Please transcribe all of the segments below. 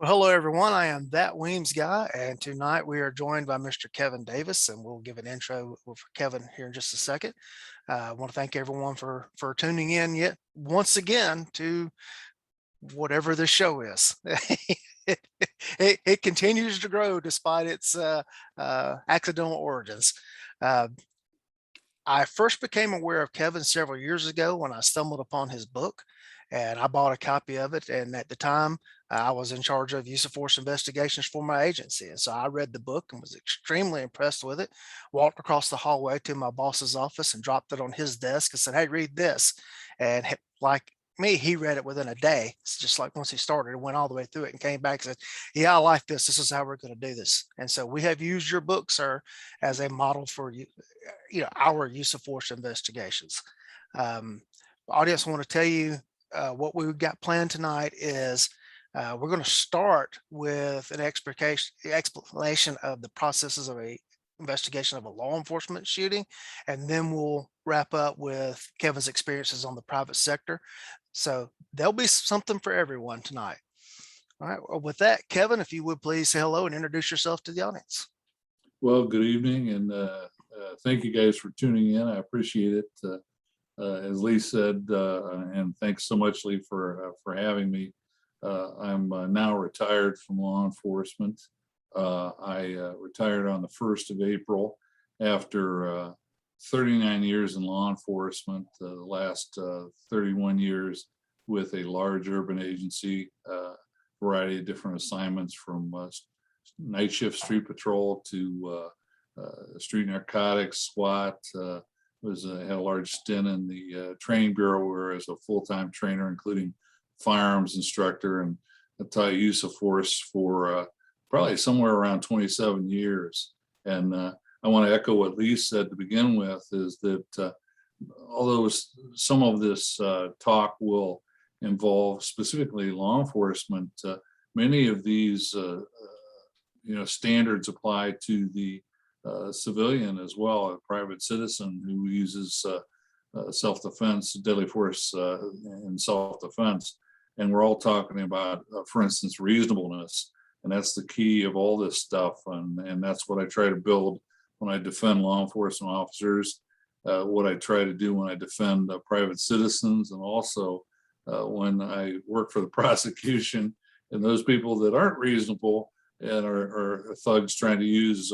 Well, hello, everyone. I am that Weems guy, and tonight we are joined by Mr. Kevin Davis, and we'll give an intro for Kevin here in just a second. I want to thank everyone for tuning in yet once again to whatever this show is. It continues to grow despite its accidental origins. Uh, I first became aware of Kevin several years ago when I stumbled upon his book, and I bought a copy of it. And at the time, I was in charge of use of force investigations for my agency. And so I read the book and was extremely impressed with it. Walked across the hallway to my boss's office and dropped it on his desk and said, "Hey, read this." And like me, he read it within a day. It's just like once he started, went all the way through it and came back and said, "Yeah, I like this. This is how we're going to do this." And so we have used your book, sir, as a model for our use of force investigations. Um, Audience, I want to tell you what we've got planned tonight is we're going to start with an explanation of the processes of a investigation of a law enforcement shooting, and then we'll wrap up with Kevin's experiences on the private sector. So there'll be something for everyone tonight. All right. Well, with that, Kevin, if you would please say hello and introduce yourself to the audience. Well, good evening, and thank you guys for tuning in. I appreciate it. As Lee said, and thanks so much, Lee, for having me. I'm now retired from law enforcement. I retired on the 1st of April after 39 years in law enforcement, the last 31 years with a large urban agency, variety of different assignments from night shift street patrol to street narcotics, SWAT. Had a large stint in the training bureau where as a full-time trainer, including firearms instructor, and I taught use of force for probably somewhere around 27 years. And I want to echo what Lee said to begin with, is that although some of this talk will involve specifically law enforcement, many of these standards apply to the civilian as well, a private citizen who uses self-defense, deadly force in self-defense. And we're all talking about, for instance, reasonableness. And that's the key of all this stuff. And that's what I try to build when I defend law enforcement officers, what I try to do when I defend private citizens, and also when I work for the prosecution and those people that aren't reasonable and are thugs trying to use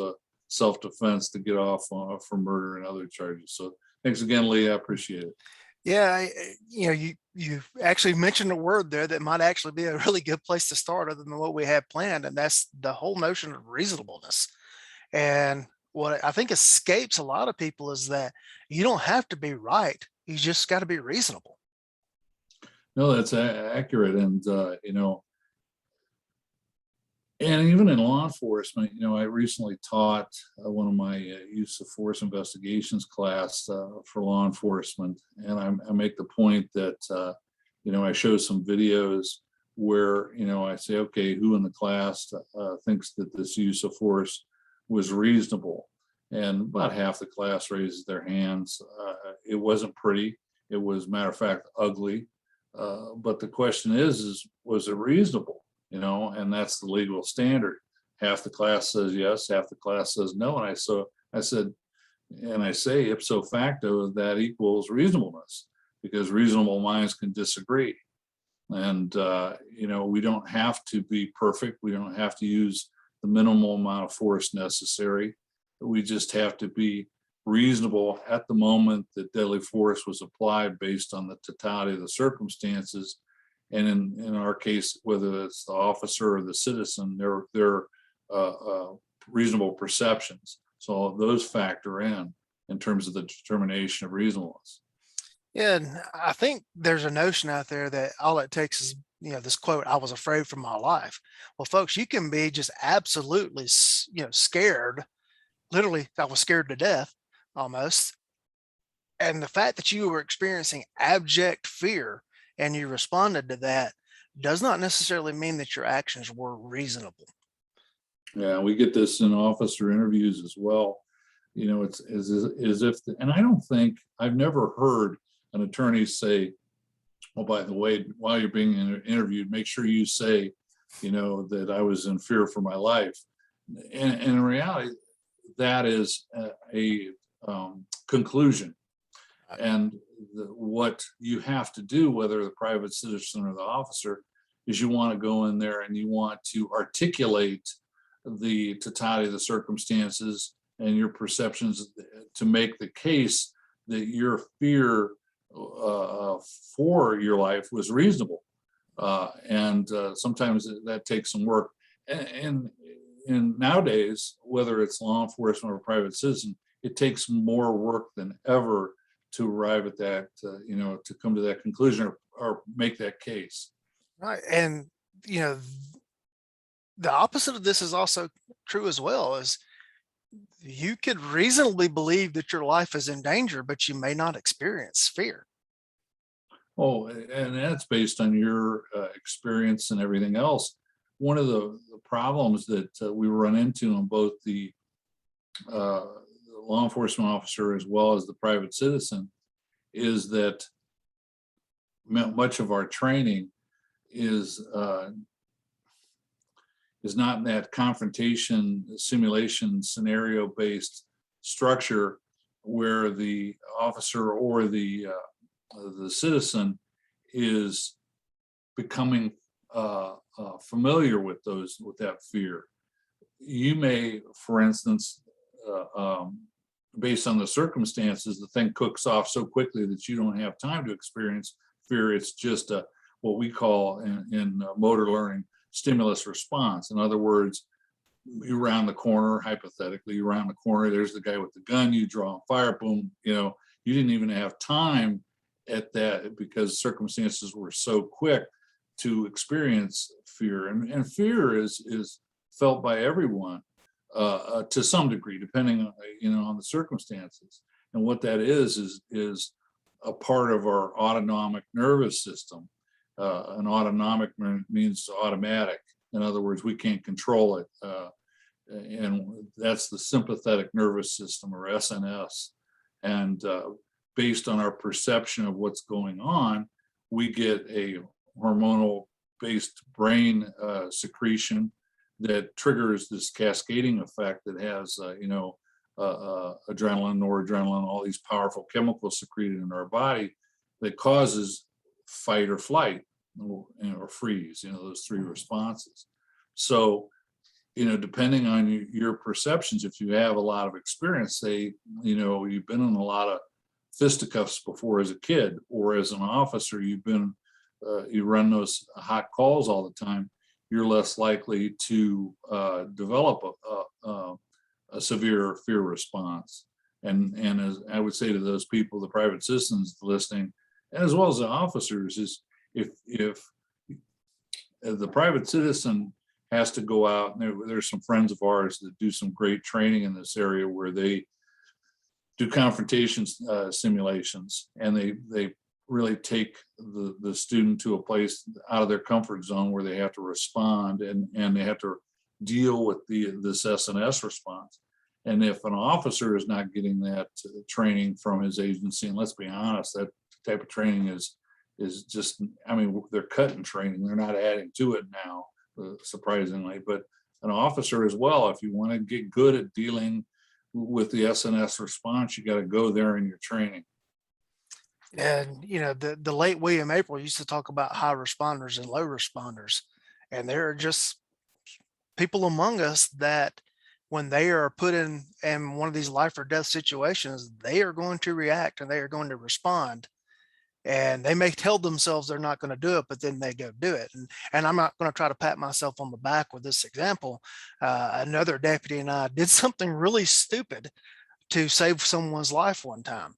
self-defense to get off for murder and other charges. So thanks again, Lee. I appreciate it. Yeah, you actually mentioned a word there that might actually be a really good place to start, other than what we have planned, and that's the whole notion of reasonableness. And what I think escapes a lot of people is that you don't have to be right; you just got to be reasonable. No, that's accurate, and and even in law enforcement, I recently taught one of my use of force investigations class for law enforcement. And I make the point that, I show some videos where, I say, okay, who in the class thinks that this use of force was reasonable? And about half the class raises their hands. It wasn't pretty. It was, matter of fact, ugly. But the question is was it reasonable? And that's the legal standard. Half the class says yes, half the class says no. And I say ipso facto that equals reasonableness, because reasonable minds can disagree. And, we don't have to be perfect. We don't have to use the minimal amount of force necessary. We just have to be reasonable at the moment that deadly force was applied based on the totality of the circumstances. And in our case, whether it's the officer or the citizen, they're reasonable perceptions. So those factor in terms of the determination of reasonableness. Yeah, and I think there's a notion out there that all it takes is, this quote, "I was afraid for my life." Well, folks, you can be just absolutely, scared. Literally, I was scared to death almost. And the fact that you were experiencing abject fear and you responded to that does not necessarily mean that your actions were reasonable. Yeah, we get this in officer interviews as well. It's as if, and I don't think, I've never heard an attorney say, "Oh, by the way, while you're being interviewed, make sure you say that I was in fear for my life. And in reality, that is a conclusion. And what you have to do, whether the private citizen or the officer, is you want to go in there and you want to articulate the totality of the circumstances and your perceptions to make the case that your fear for your life was reasonable. And sometimes that takes some work. And nowadays, whether it's law enforcement or private citizen, it takes more work than ever to arrive at that, to come to that conclusion or make that case. Right. And, the opposite of this is also true as well, is you could reasonably believe that your life is in danger, but you may not experience fear. Oh, and that's based on your experience and everything else. One of the problems that we run into on both the law enforcement officer as well as the private citizen is that much of our training is not in that confrontation simulation scenario based structure where the officer or the citizen is becoming familiar with that fear. You may, for instance, based on the circumstances, the thing cooks off so quickly that you don't have time to experience fear. It's just what we call in motor learning stimulus response. In other words, you round the corner, hypothetically, you round the corner, there's the guy with the gun, you draw and fire, boom, you didn't even have time at that because circumstances were so quick to experience fear. And fear is felt by everyone to some degree, depending on the circumstances. And what that is a part of our autonomic nervous system. And autonomic means automatic. In other words, we can't control it. And that's the sympathetic nervous system, or SNS. And based on our perception of what's going on, we get a hormonal based brain secretion that triggers this cascading effect that has adrenaline, noradrenaline, all these powerful chemicals secreted in our body that causes fight or flight, or freeze, those three responses. So, depending on your perceptions, if you have a lot of experience, say, you've been in a lot of fisticuffs before as a kid, or as an officer, you run those hot calls all the time, you're less likely to develop a severe fear response. And as I would say to those people, the private citizens listening, as well as the officers, is if the private citizen has to go out, and there's some friends of ours that do some great training in this area where they do confrontation simulations, and they really take the student to a place out of their comfort zone where they have to respond and they have to deal with this SNS response. And if an officer is not getting that training from his agency, and let's be honest, that type of training is just, they're cutting training, they're not adding to it now, surprisingly. But an officer as well, if you want to get good at dealing with the SNS response, you got to go there in your training. And the late William April used to talk about high responders and low responders, and there are just people among us that when they are put in one of these life or death situations, they are going to react and they are going to respond. And they may tell themselves they're not going to do it, but then they go do it. And I'm not going to try to pat myself on the back with this example. Another deputy and I did something really stupid to save someone's life one time.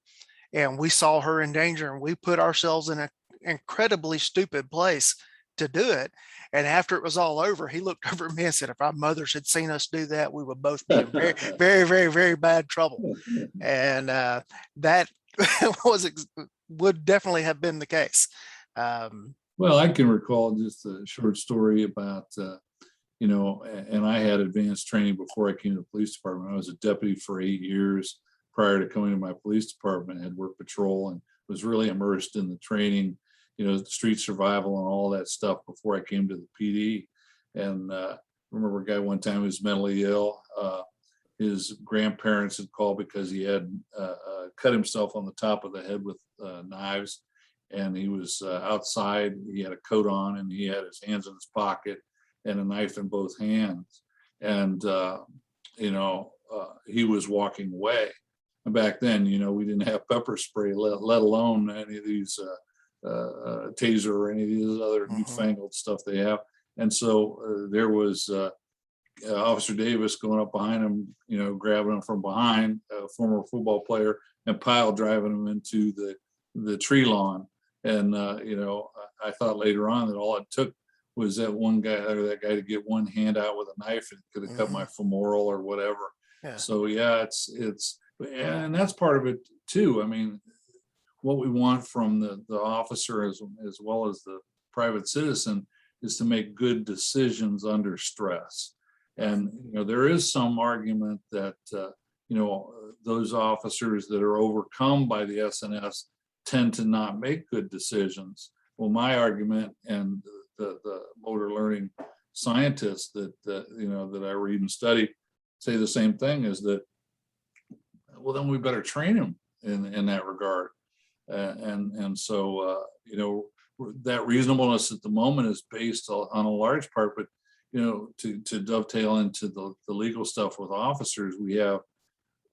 And we saw her in danger, and we put ourselves in an incredibly stupid place to do it. And after it was all over, he looked over at me and said, if our mothers had seen us do that, we would both be in very, very, very, very bad trouble. And that would definitely have been the case. Well, I can recall just a short story about, and I had advanced training before I came to the police department. I was a deputy for 8 years prior to coming to my police department. I had worked patrol and was really immersed in the training, street survival and all that stuff before I came to the PD. And remember a guy one time who was mentally ill. His grandparents had called because he had cut himself on the top of the head with knives, and he was outside. He had a coat on, and he had his hands in his pocket and a knife in both hands. And he was walking away. And back then, we didn't have pepper spray, let alone any of these taser or any of these other newfangled stuff they have. And so there was Officer Davis going up behind him, grabbing him from behind, a former football player, and pile driving him into the tree lawn. And I thought later on that all it took was that one guy or that guy to get one hand out with a knife and could have cut my femoral or whatever. Yeah. So yeah, and that's part of it too. I mean, what we want from the officer as well as the private citizen is to make good decisions under stress. And there is some argument that those officers that are overcome by the SNS tend to not make good decisions. Well, my argument, and the motor learning scientists that I read and study say the same thing, is that, well, then we better train them in that regard. So that reasonableness at the moment is based on a large part, but to dovetail into the legal stuff with officers, we have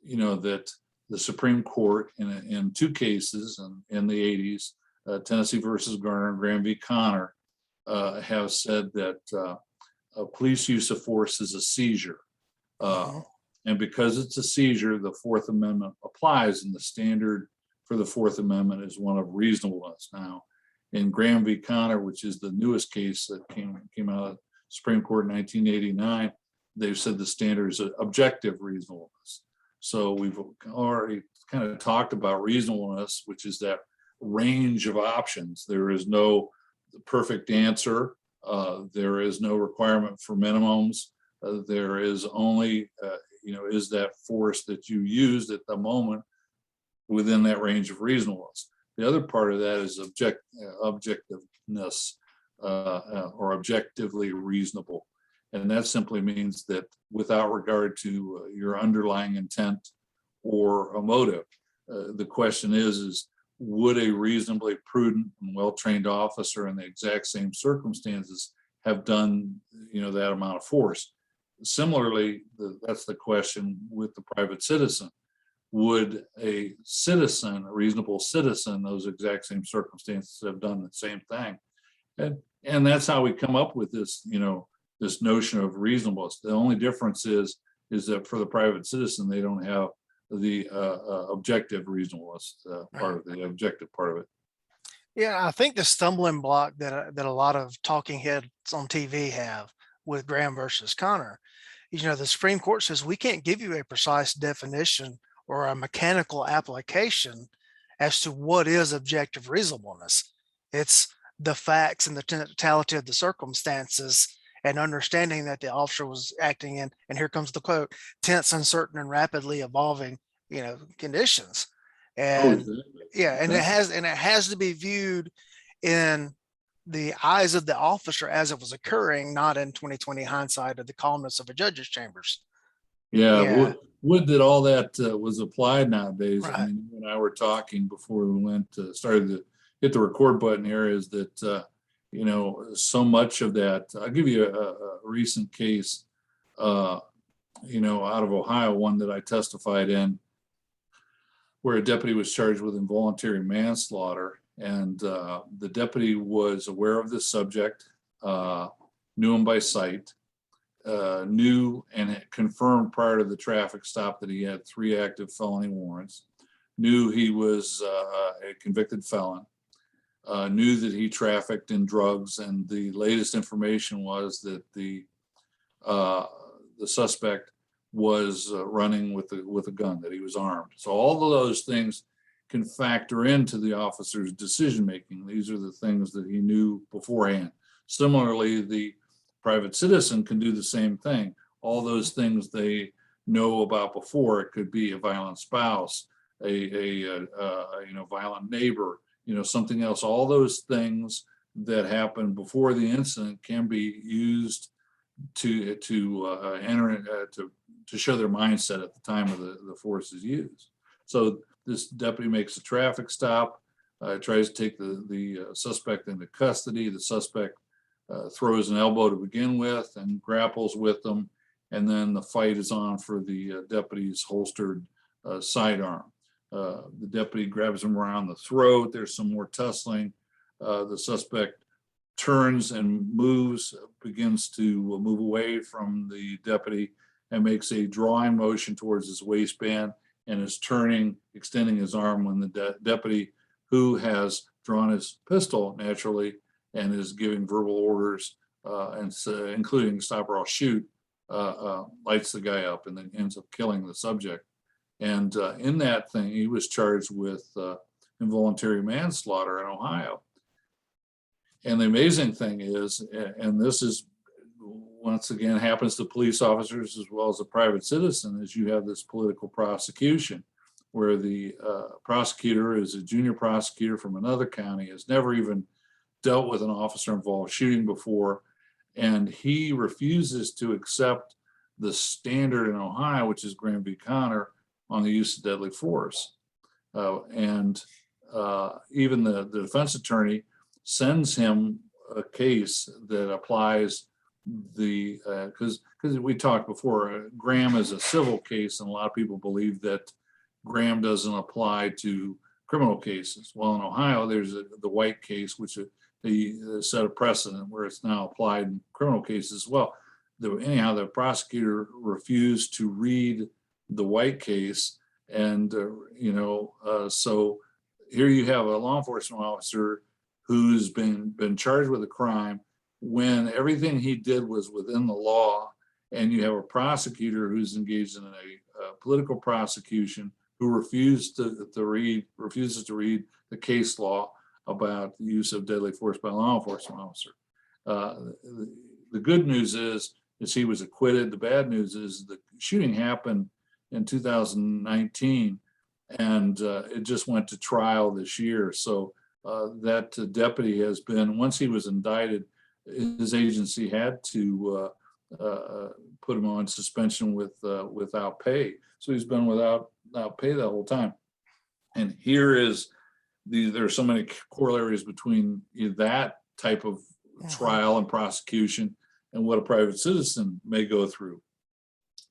that the Supreme Court in two cases in the 80s, Tennessee versus Garner and Graham v. Connor, have said that a police use of force is a seizure. And because it's a seizure, the Fourth Amendment applies, and the standard for the Fourth Amendment is one of reasonableness. Now, in Graham v. Connor, which is the newest case that came out of Supreme Court in 1989, they've said the standard is objective reasonableness. So we've already kind of talked about reasonableness, which is that range of options. There is no perfect answer. There is no requirement for minimums. There is only, is that force that you used at the moment within that range of reasonableness. The other part of that is objectiveness, or objectively reasonable. And that simply means that without regard to your underlying intent or a motive, the question is would a reasonably prudent and well-trained officer in the exact same circumstances have done, that amount of force? Similarly, that's the question with the private citizen. Would a reasonable citizen, those exact same circumstances, have done the same thing? And that's how we come up with this, this notion of reasonableness. The only difference is that for the private citizen, they don't have the objective reasonableness part of the objective part of it. Yeah, I think the stumbling block that a lot of talking heads on TV have with Graham versus Connor, the Supreme Court says we can't give you a precise definition or a mechanical application as to what is objective reasonableness. It's the facts and the totality of the circumstances and understanding that the officer was acting in, and here comes the quote, tense, uncertain, and rapidly evolving, conditions. And and it has to be viewed in the eyes of the officer as it was occurring, not in 2020 hindsight of the calmness of a judge's chambers. Would that all that was applied nowadays. Right. I mean, you and I were talking before we started to hit the record button here, is that so much of that. I'll give you a recent case out of Ohio, one that I testified in, where a deputy was charged with involuntary manslaughter, and the deputy was aware of this subject, knew him by sight, knew and had confirmed prior to the traffic stop that he had 3 active felony warrants, knew he was a convicted felon, knew that he trafficked in drugs, and the latest information was that the suspect was running with a gun, that he was armed. So all of those things can factor into the officer's decision making. These are the things that he knew beforehand. Similarly, the private citizen can do the same thing. All those things they know about before. It could be a violent spouse, a violent neighbor, something else. All those things that happened before the incident can be used enter to show their mindset at the time of the force is used. So this deputy makes a traffic stop, tries to take the suspect into custody. The suspect throws an elbow to begin with and grapples with them, and then the fight is on for the deputy's holstered sidearm. The deputy grabs him around the throat. There's some more tussling. The suspect turns and begins to move away from the deputy and makes a drawing motion towards his waistband and is turning, extending his arm when the deputy, who has drawn his pistol naturally and is giving verbal orders, including stop or I'll shoot, lights the guy up and then ends up killing the subject. And in that thing, he was charged with involuntary manslaughter in Ohio. And the amazing thing is, and this is once again happens to police officers as well as a private citizen, is you have this political prosecution where the prosecutor is a junior prosecutor from another county, has never even dealt with an officer involved shooting before, and he refuses to accept the standard in Ohio, which is Graham v. Connor, on the use of deadly force. And even the defense attorney sends him a case that applies because we talked before, Graham is a civil case, and a lot of people believe that Graham doesn't apply to criminal cases. Well, in Ohio, there's the White case, which they set a precedent where it's now applied in criminal cases as well. Anyhow, the prosecutor refused to read the White case, and so here you have a law enforcement officer who's been charged with a crime when everything he did was within the law, and you have a prosecutor who's engaged in a political prosecution who refuses to read the case law about the use of deadly force by a law enforcement officer. The good news is he was acquitted. The bad news is the shooting happened in 2019, and it just went to trial this year. So that deputy has been, once he was indicted, his agency had to put him on suspension without pay. So he's been without pay the whole time. And here is there are so many corollaries between that type of trial and prosecution and what a private citizen may go through.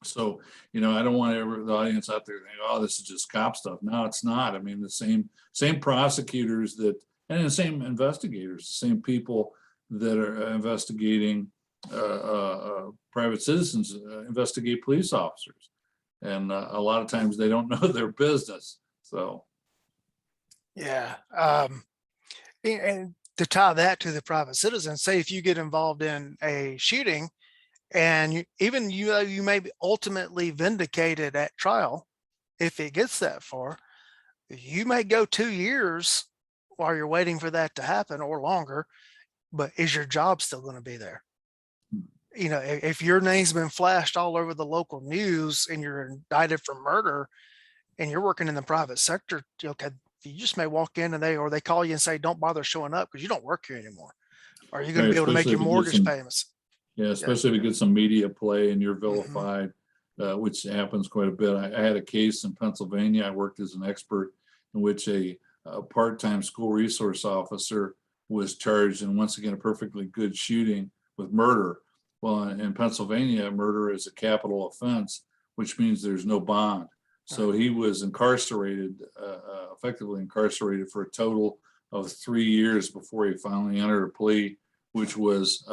So, I don't want the audience out there to think, oh, this is just cop stuff. No, it's not. I mean, the same prosecutors and the same investigators, the same people that are investigating private citizens investigate police officers. And a lot of times they don't know their business. So. Yeah. And to tie that to the private citizen, say if you get involved in a shooting and you may be ultimately vindicated at trial, if it gets that far, you may go 2 years while you're waiting for that to happen or longer, but is your job still going to be there? If your name's been flashed all over the local news and you're indicted for murder and you're working in the private sector, okay, you just may walk in and they call you and say, don't bother showing up because you don't work here anymore. Are you going to be able to make your mortgage payments? Yeah, especially if you get some media play and you're vilified, which happens quite a bit. I had a case in Pennsylvania. I worked as an expert in which a part-time school resource officer was charged, and once again, a perfectly good shooting with murder. Well, in Pennsylvania, murder is a capital offense, which means there's no bond. So he was incarcerated, effectively incarcerated for a total of 3 years before he finally entered a plea, which was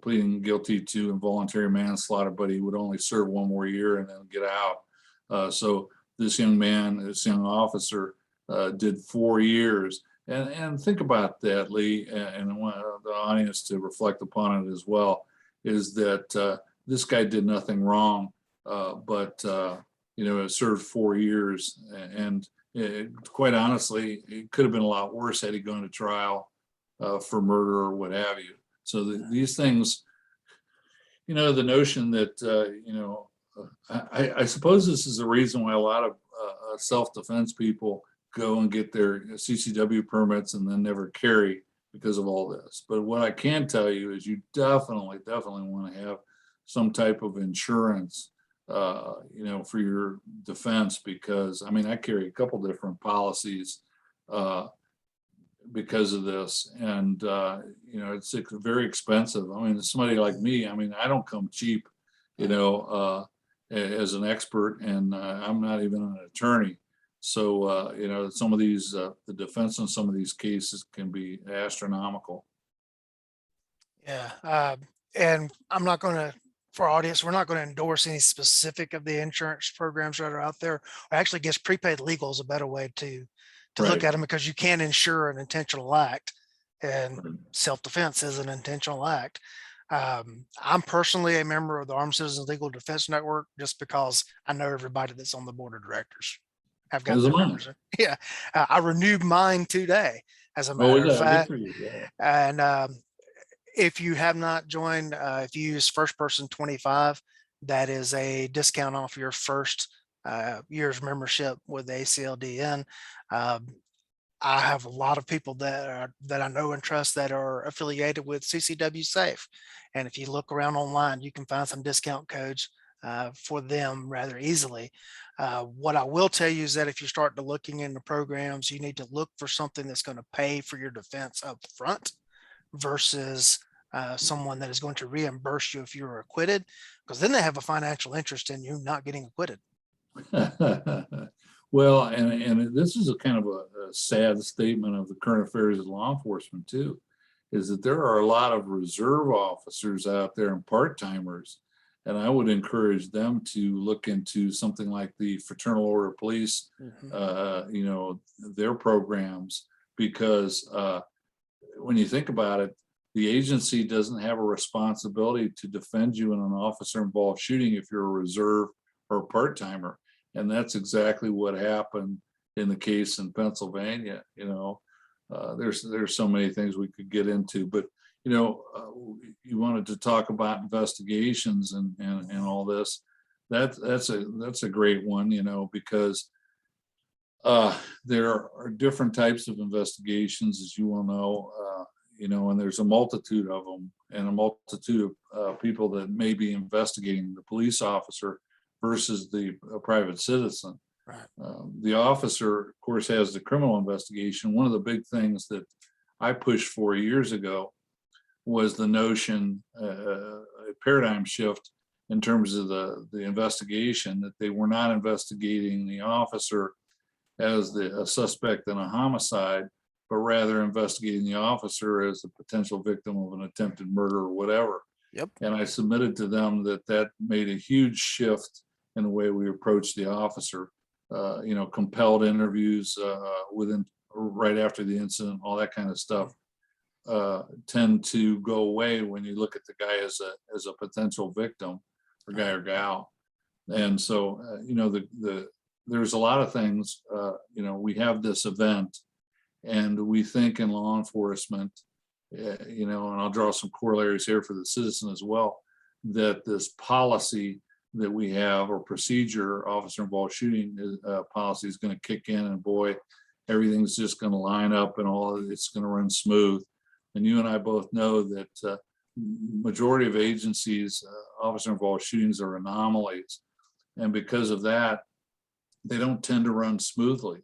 pleading guilty to involuntary manslaughter, but he would only serve 1 more year and then get out. So this young officer did 4 years. And think about that, Lee, and I want the audience to reflect upon it as well, is that this guy did nothing wrong, but served 4 years. And quite honestly, it could have been a lot worse had he gone to trial for murder or what have you. So these things, the notion that, I suppose this is the reason why a lot of self-defense people go and get their CCW permits and then never carry, because of all this. But what I can tell you is you definitely want to have some type of insurance, for your defense, because I mean, I carry a couple different policies because of this, and it's very expensive. I mean, somebody like me, I mean, I don't come cheap, as an expert, and I'm not even an attorney. So, some of these, the defense on some of these cases can be astronomical. Yeah. And I'm not going to, for our audience, we're not going to endorse any specific of the insurance programs that are out there. I actually guess prepaid legal is a better way to look Right. at them, because you can insure an intentional act, and Right. self-defense is an intentional act. I'm personally a member of the Armed Citizens Legal Defense Network just because I know everybody that's on the board of directors. I've got As their am I. numbers. Yeah. I renewed mine today, as a Oh, is matter of that good fact. for you? Yeah. And if you have not joined, if you use First Person 25, that is a discount off your first year's membership with ACLDN. Um, I have a lot of people that I know and trust that are affiliated with CCW Safe, and if you look around online, you can find some discount codes for them rather easily. What I will tell you is that if you start to looking into programs, you need to look for something that's going to pay for your defense up front versus someone that is going to reimburse you if you're acquitted, because then they have a financial interest in you not getting acquitted. Well, and this is a kind of a sad statement of the current affairs of law enforcement too, is that there are a lot of reserve officers out there and part-timers, and I would encourage them to look into something like the Fraternal Order of Police, their programs, because when you think about it, the agency doesn't have a responsibility to defend you in an officer-involved shooting if you're a reserve or a part-timer. And that's exactly what happened in the case in Pennsylvania. There's so many things we could get into, but you wanted to talk about investigations and all this. That's a great one, because there are different types of investigations, as you will know, and there's a multitude of them, and a multitude of people that may be investigating the police officer versus the private citizen. Right. The officer, of course, has the criminal investigation. One of the big things that I pushed for years ago was the notion, a paradigm shift in terms of the investigation, that they were not investigating the officer as a suspect in a homicide, but rather investigating the officer as a potential victim of an attempted murder or whatever. Yep. And I submitted to them that made a huge shift in the way we approach the officer. Compelled interviews within right after the incident, all that kind of stuff tend to go away when you look at the guy as a potential victim, or guy or gal. And so there's a lot of things. We have this event, and we think in law enforcement, and I'll draw some corollaries here for the citizen as well, that this policy that we have, or procedure, officer involved shooting policy, is going to kick in, and boy, everything's just going to line up and it's going to run smooth. And you and I both know that majority of agencies, officer involved shootings are anomalies, and because of that, they don't tend to run smoothly.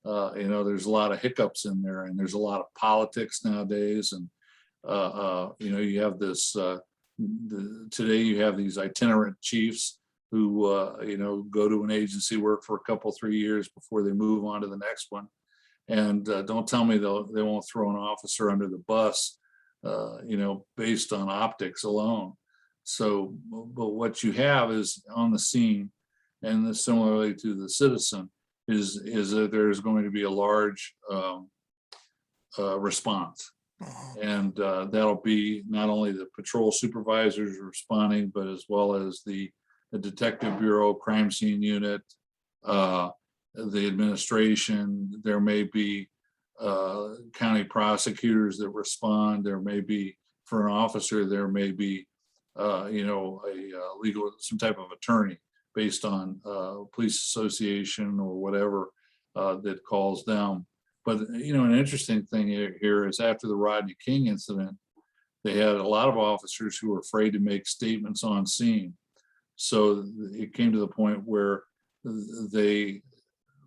There's a lot of hiccups in there, and there's a lot of politics nowadays, and you have this today you have these itinerant chiefs who go to an agency, work for a couple 3 years before they move on to the next one, and don't tell me they won't throw an officer under the bus based on optics alone. So, but what you have is on the scene, and similarly to the citizen, is that there's going to be a large response. And that'll be not only the patrol supervisors responding, but as well as the detective bureau, crime scene unit, the administration. There may be county prosecutors that respond. There may be, for an officer, there may be a legal, some type of attorney based on police association or whatever that calls them. But, an interesting thing here is after the Rodney King incident, they had a lot of officers who were afraid to make statements on scene. So it came to the point where they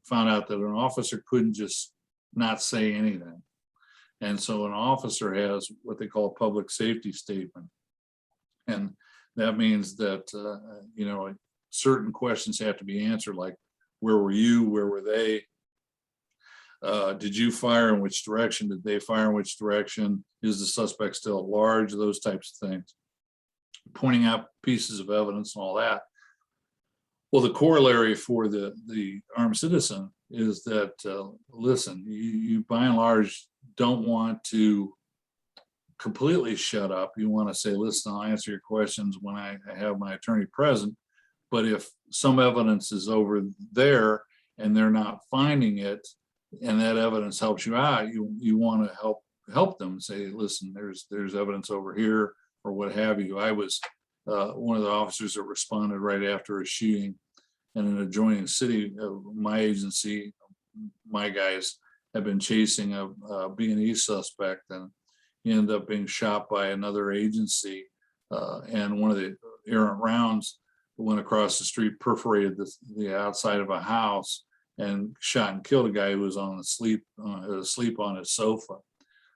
found out that an officer couldn't just not say anything. And so an officer has what they call a public safety statement. And that means that, certain questions have to be answered, like, where were you? Where were they? Did you fire in which direction? Did they fire in which direction? Is the suspect still at large? Those types of things. Pointing out pieces of evidence and all that. Well, the corollary for the armed citizen is that, listen, you by and large don't want to completely shut up. You want to say, listen, I'll answer your questions when I have my attorney present. But if some evidence is over there and they're not finding it, and that evidence helps you out, you want to help them, say, listen, there's evidence over here, or what have you. I was one of the officers that responded right after a shooting in an adjoining city. My agency, my guys have been chasing a B&E suspect, and he ended up being shot by another agency, and one of the errant rounds went across the street, perforated the outside of a house, and shot and killed a guy who was asleep on his sofa.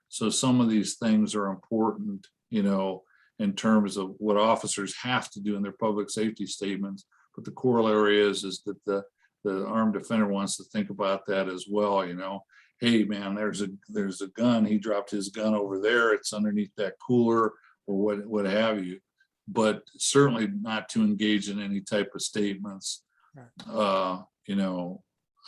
So some of these things are important, in terms of what officers have to do in their public safety statements. But the corollary is that the armed offender wants to think about that as well. Hey man, there's a gun. He dropped his gun over there. It's underneath that cooler, or what have you. But certainly not to engage in any type of statements,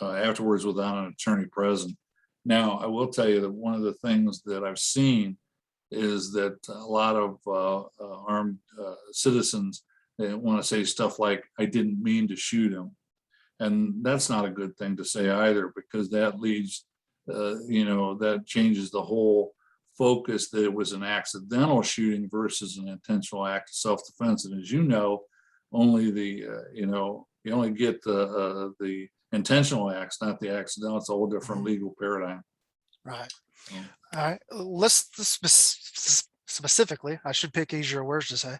afterwards without an attorney present. Now, I will tell you that one of the things that I've seen is that a lot of armed citizens, they want to say stuff like, I didn't mean to shoot him. And that's not a good thing to say either, because that leads, that changes the whole focus that it was an accidental shooting versus an intentional act of self-defense. And as you know, only you only get the intentional acts, not the accidental. It's a whole different legal paradigm. Right. All right. Let's specifically, I should pick easier words to say,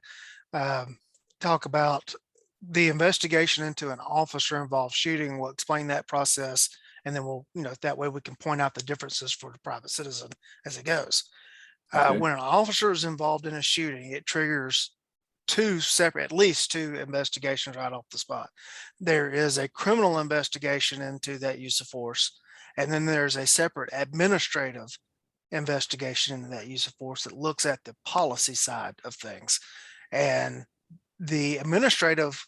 talk about the investigation into an officer involved shooting. We'll explain that process, and then we'll, that way we can point out the differences for the private citizen as it goes. Okay. When an officer is involved in a shooting, it triggers at least two investigations right off the spot. There is a criminal investigation into that use of force, and then there's a separate administrative investigation into that use of force that looks at the policy side of things. And the administrative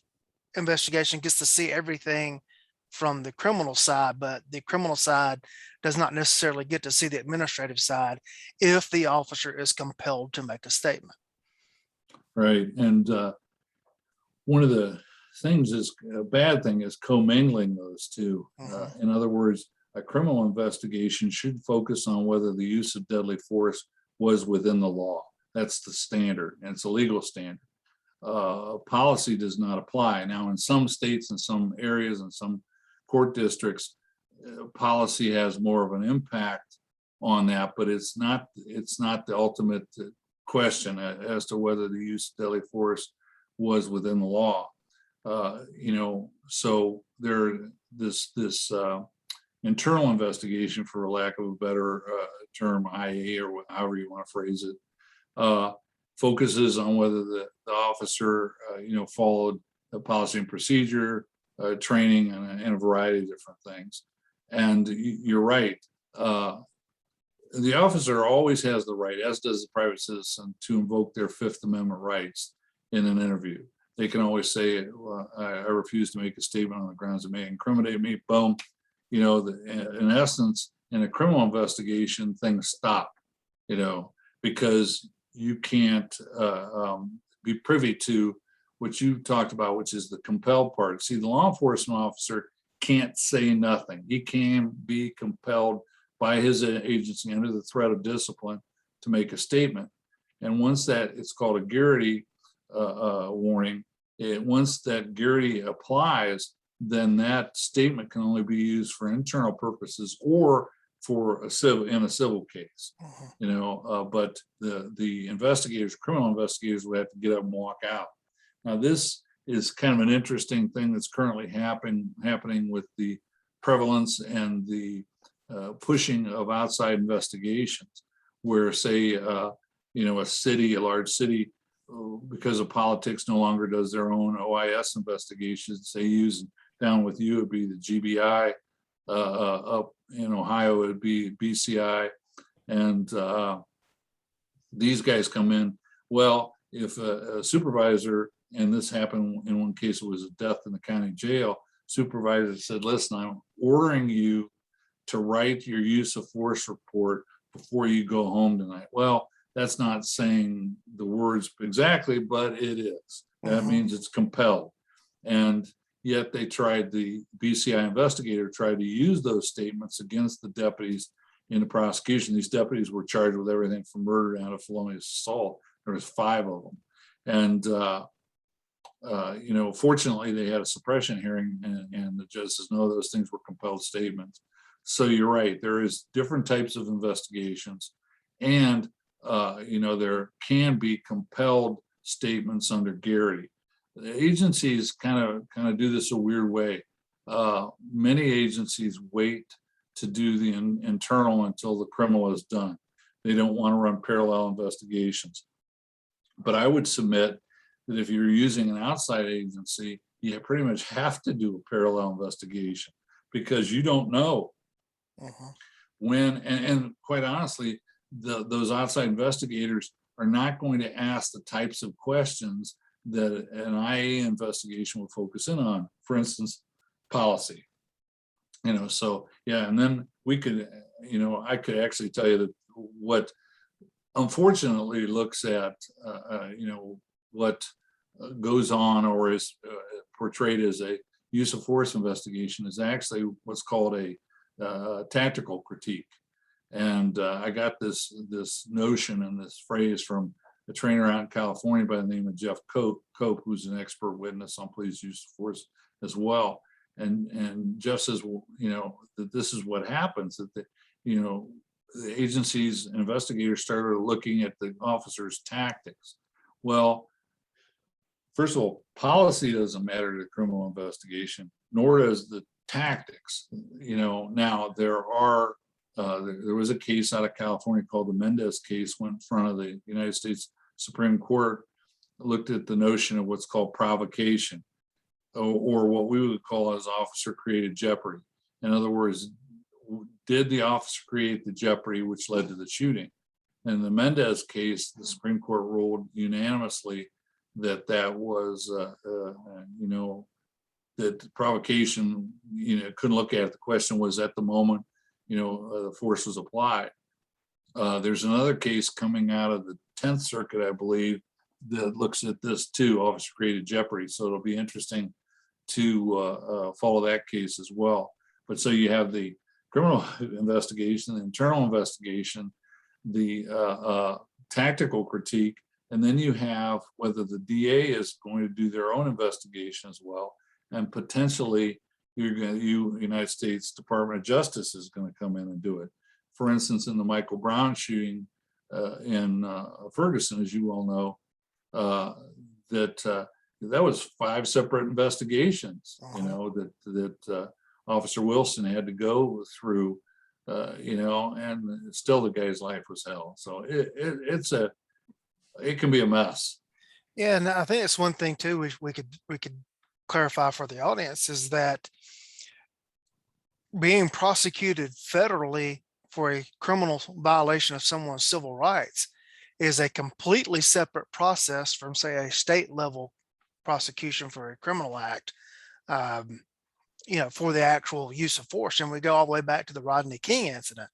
investigation gets to see everything from the criminal side, but the criminal side does not necessarily get to see the administrative side if the officer is compelled to make a statement. Right. And one of the things is, a bad thing is commingling those two. In other words, a criminal investigation should focus on whether the use of deadly force was within the law. That's the standard, and it's a legal standard. Policy does not apply. Now, in some states and some areas and some court districts, policy has more of an impact on that, but it's not the ultimate question as to whether the use of deadly force was within the law. So this internal investigation, for lack of a better term, IA, or however you want to phrase it, focuses on whether the officer, followed the policy and procedure, training, and a variety of different things. And you're right. The officer always has the right, as does the private citizen, to invoke their Fifth Amendment rights in an interview. They can always say, I refuse to make a statement on the grounds it may incriminate me. Boom. In essence, in a criminal investigation, things stop, because you can't be privy to what you talked about, which is the compelled part. See, the law enforcement officer can't say nothing. He can be compelled by his agency under the threat of discipline to make a statement. And once that, it's called a garrity warning. Once that garrity applies, then that statement can only be used for internal purposes or for a civil case, Mhm. but the investigators, criminal investigators, would have to get up and walk out. Now, this is kind of an interesting thing that's currently happening with the prevalence and the pushing of outside investigations, where say a large city, because of politics, no longer does their own OIS investigations. They use, down with you, it'd be the GBI. Up in Ohio, it would be BCI, and these guys come in. Well, if a supervisor, and this happened in one case, it was a death in the county jail, supervisor said, listen, I'm ordering you to write your use of force report before you go home tonight. Well, that's not saying the words exactly, but it is. That Mhm. means it's compelled. And yet the BCI investigator tried to use those statements against the deputies in the prosecution. These deputies were charged with everything from murder down to felonious assault. There was 5 of them. And fortunately, they had a suppression hearing, and the judge says, no, those things were compelled statements. So you're right. There is different types of investigations, and there can be compelled statements under Garrity. The agencies kind of do this a weird way. Many agencies wait to do the internal until the criminal is done. They don't want to run parallel investigations. But I would submit that if you're using an outside agency, you pretty much have to do a parallel investigation, because you don't know Mhm. when, and quite honestly, those outside investigators are not going to ask the types of questions that an IA investigation will focus in on. For instance, policy. So yeah, and then we could, I could actually tell you that what unfortunately looks at, what goes on or is portrayed as a use of force investigation is actually what's called a tactical critique. And I got this notion and this phrase from a trainer out in California by the name of Jeff Cope, who's an expert witness on police use of force as well. And Jeff says, well, that this is what happens, that the agencies and investigators started looking at the officers' tactics. Well, first of all, policy doesn't matter to the criminal investigation, nor does the tactics. Now there was a case out of California called the Mendez case, went in front of the United States Supreme Court, looked at the notion of what's called provocation, or what we would call as officer created jeopardy. In other words, did the officer create the jeopardy which led to the shooting? In the Mendez case, the Supreme Court ruled unanimously that was, that provocation, couldn't look at it. The question was, at the moment, the force was applied. There's another case coming out of the 10th Circuit, I believe, that looks at this too, officer created jeopardy. So it'll be interesting to follow that case as well. But so you have the criminal investigation, the internal investigation, the tactical critique, and then you have whether the DA is going to do their own investigation as well, and potentially United States Department of Justice is going to come in and do it. For instance, in the Michael Brown shooting in Ferguson, as you all know, that was 5 separate investigations, that Officer Wilson had to go through, and still the guy's life was hell. So it can be a mess. Yeah, and I think it's one thing too we could clarify for the audience is that being prosecuted federally for a criminal violation of someone's civil rights is a completely separate process from, say, a state level prosecution for a criminal act, um, for the actual use of force. And we go all the way back to the Rodney King incident.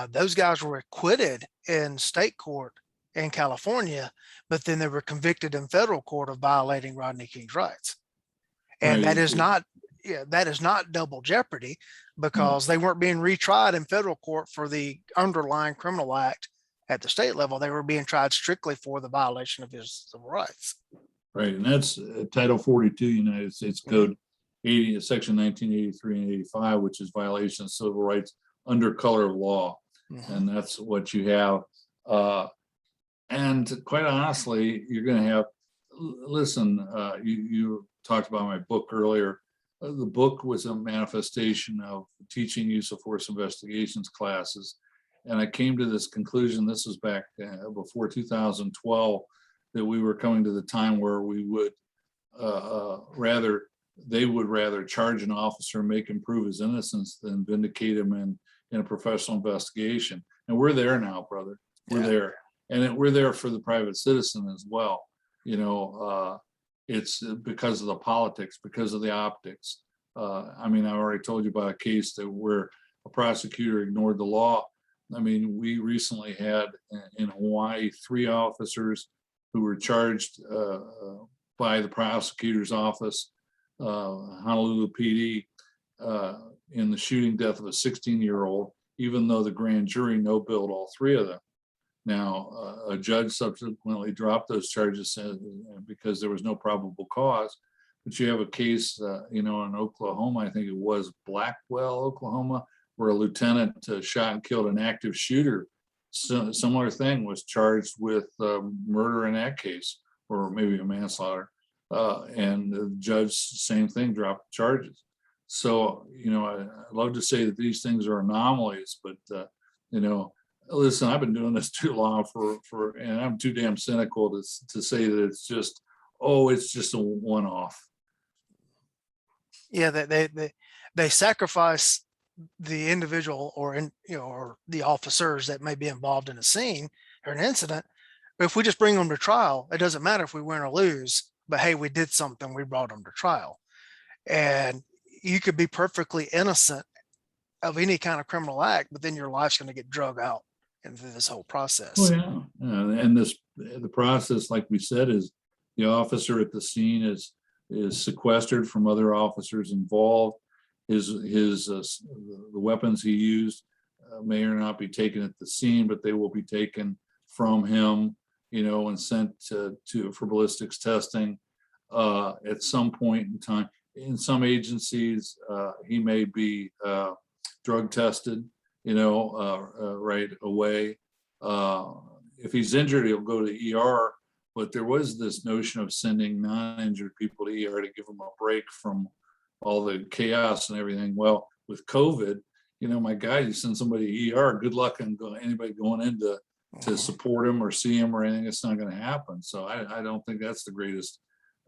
Those guys were acquitted in state court in California, but then they were convicted in federal court of violating Rodney King's rights. And Right. that is not double jeopardy, No. because they weren't being retried in federal court for the underlying criminal act at the state level. They were being tried strictly for the violation of his civil rights. Right, and that's Title 42 United States Code 80, Section 1983 and 85, which is violation of civil rights under color of law, Mhm. and that's what you have. And quite honestly, you're going to have, listen, you talked about my book earlier. The book was a manifestation of teaching use of force investigations classes. And I came to this conclusion, this was back before 2012, that we were coming to the time where we would they would rather charge an officer and make him prove his innocence than vindicate him in a professional investigation. And we're there now, brother. We're Yeah. there. And we're there for the private citizen as well. It's because of the politics, because of the optics. I mean, I already told you about a case where a prosecutor ignored the law. I mean, we recently had in Hawaii 3 officers who were charged by the prosecutor's office, Honolulu PD, in the shooting death of a 16-year-old, even though the grand jury no-billed all 3 of them. Now, a judge subsequently dropped those charges because there was no probable cause. But you have a case, in Oklahoma, I think it was Blackwell, Oklahoma, where a lieutenant shot and killed an active shooter. So, similar thing, was charged with murder in that case, or maybe a manslaughter. And the judge, same thing, dropped the charges. So, I love to say that these things are anomalies, but, listen, I've been doing this too long and I'm too damn cynical to say that it's just a one-off. Yeah, they sacrifice the individual or the officers that may be involved in a scene or an incident. But if we just bring them to trial, it doesn't matter if we win or lose, but hey, we did something, we brought them to trial. And you could be perfectly innocent of any kind of criminal act, but then your life's going to get drug out into this whole process. Oh yeah. And the process, like we said, is the officer at the scene is sequestered from other officers involved. The weapons he used may or not be taken at the scene, but they will be taken from him, and sent for ballistics testing at some point in time. In some agencies, he may be drug tested, right away. If he's injured, he'll go to ER. But there was this notion of sending non-injured people to ER to give them a break from all the chaos and everything. Well, with COVID, my God, you send somebody to ER, good luck on anybody going in to support him or see him or anything. It's not going to happen. So I don't think that's the greatest,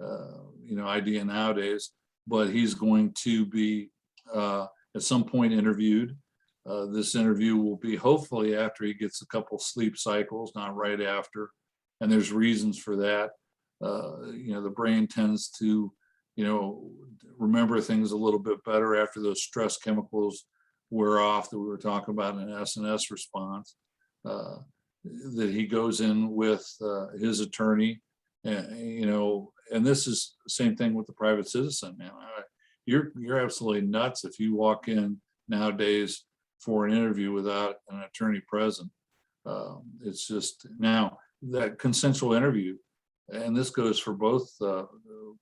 idea nowadays. But he's going to be at some point interviewed. This interview will be hopefully after he gets a couple sleep cycles, not right after. And there's reasons for that. The brain tends to, remember things a little bit better after those stress chemicals wear off that we were talking about in an SNS response. That he goes in with his attorney, and this is the same thing with the private citizen, man. You're absolutely nuts if you walk in nowadays for an interview without an attorney present. It's just now that consensual interview, and this goes for both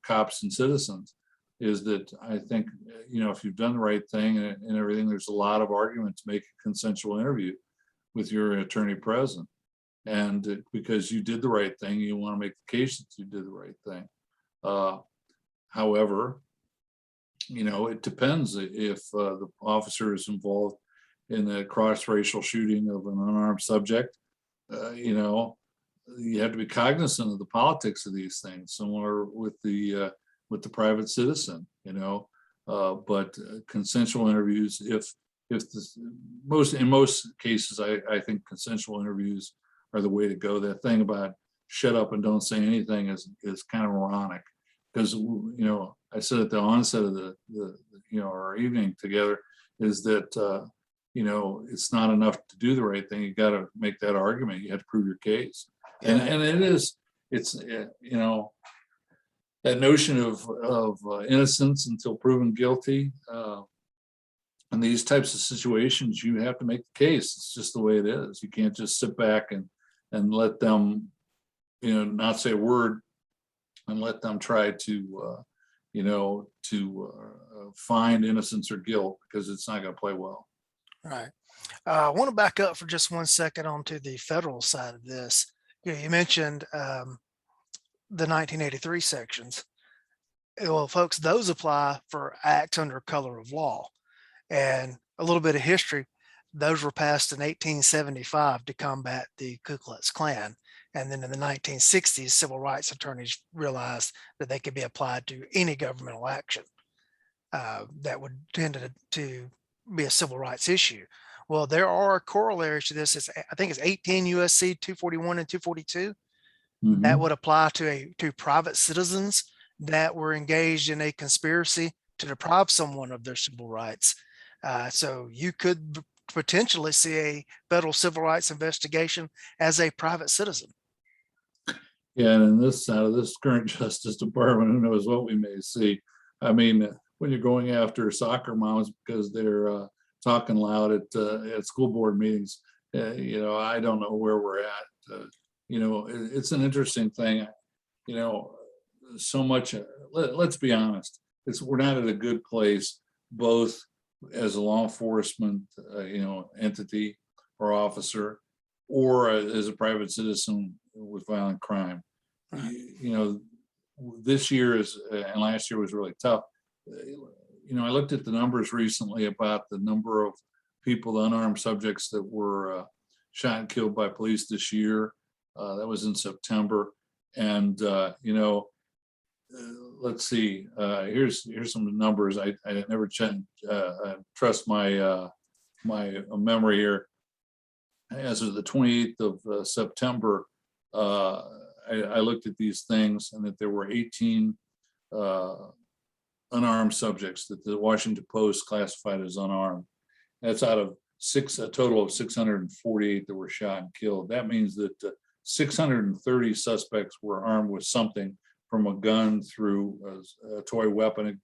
cops and citizens, is that I think, if you've done the right thing and everything, there's a lot of argument to make a consensual interview with your attorney present. And because you did the right thing, you want to make the case that you did the right thing. However, it depends if the officer is involved in the cross-racial shooting of an unarmed subject. You have to be cognizant of the politics of these things, similar with the private citizen. But consensual interviews, in most cases, I think consensual interviews are the way to go. That thing about shut up and don't say anything is kind of ironic, because I said at the onset of the our evening together is that it's not enough to do the right thing. You got to make that argument. You have to prove your case, and it's that notion of innocence until proven guilty. In these types of situations, you have to make the case. It's just the way it is. You can't just sit back and let them, not say a word, and let them try to, find innocence or guilt, because it's not going to play well. Right. I want to back up for just 1 second onto the federal side of this. You mentioned the 1983 sections. Well, folks, those apply for acts under color of law. And a little bit of history, those were passed in 1875 to combat the Ku Klux Klan. And then in the 1960s, civil rights attorneys realized that they could be applied to any governmental action that would tend to be a civil rights issue. Well, there are corollaries to this. I think it's 18 USC 241 and 242 that Mhm. would apply to private citizens that were engaged in a conspiracy to deprive someone of their civil rights. So you could potentially see a federal civil rights investigation as a private citizen. Yeah, and in this out of this current Justice Department, who knows what we may see. I mean, when you're going after soccer moms because they're talking loud at school board meetings, I don't know where we're at. It's an interesting thing. You know, so much. Let's be honest. We're not at a good place, both as a law enforcement, entity or officer, or as a private citizen with violent crime. Right. This year and last year was really tough. I looked at the numbers recently about the number of people, the unarmed subjects that were shot and killed by police this year. That was in September. And, let's see, here's some numbers. I never trust my memory here. As of the 28th of September, I looked at these things, and that there were 18 unarmed subjects that the Washington Post classified as unarmed. That's out of a total of 648 that were shot and killed. That means that 630 suspects were armed with something, from a gun through a toy weapon, a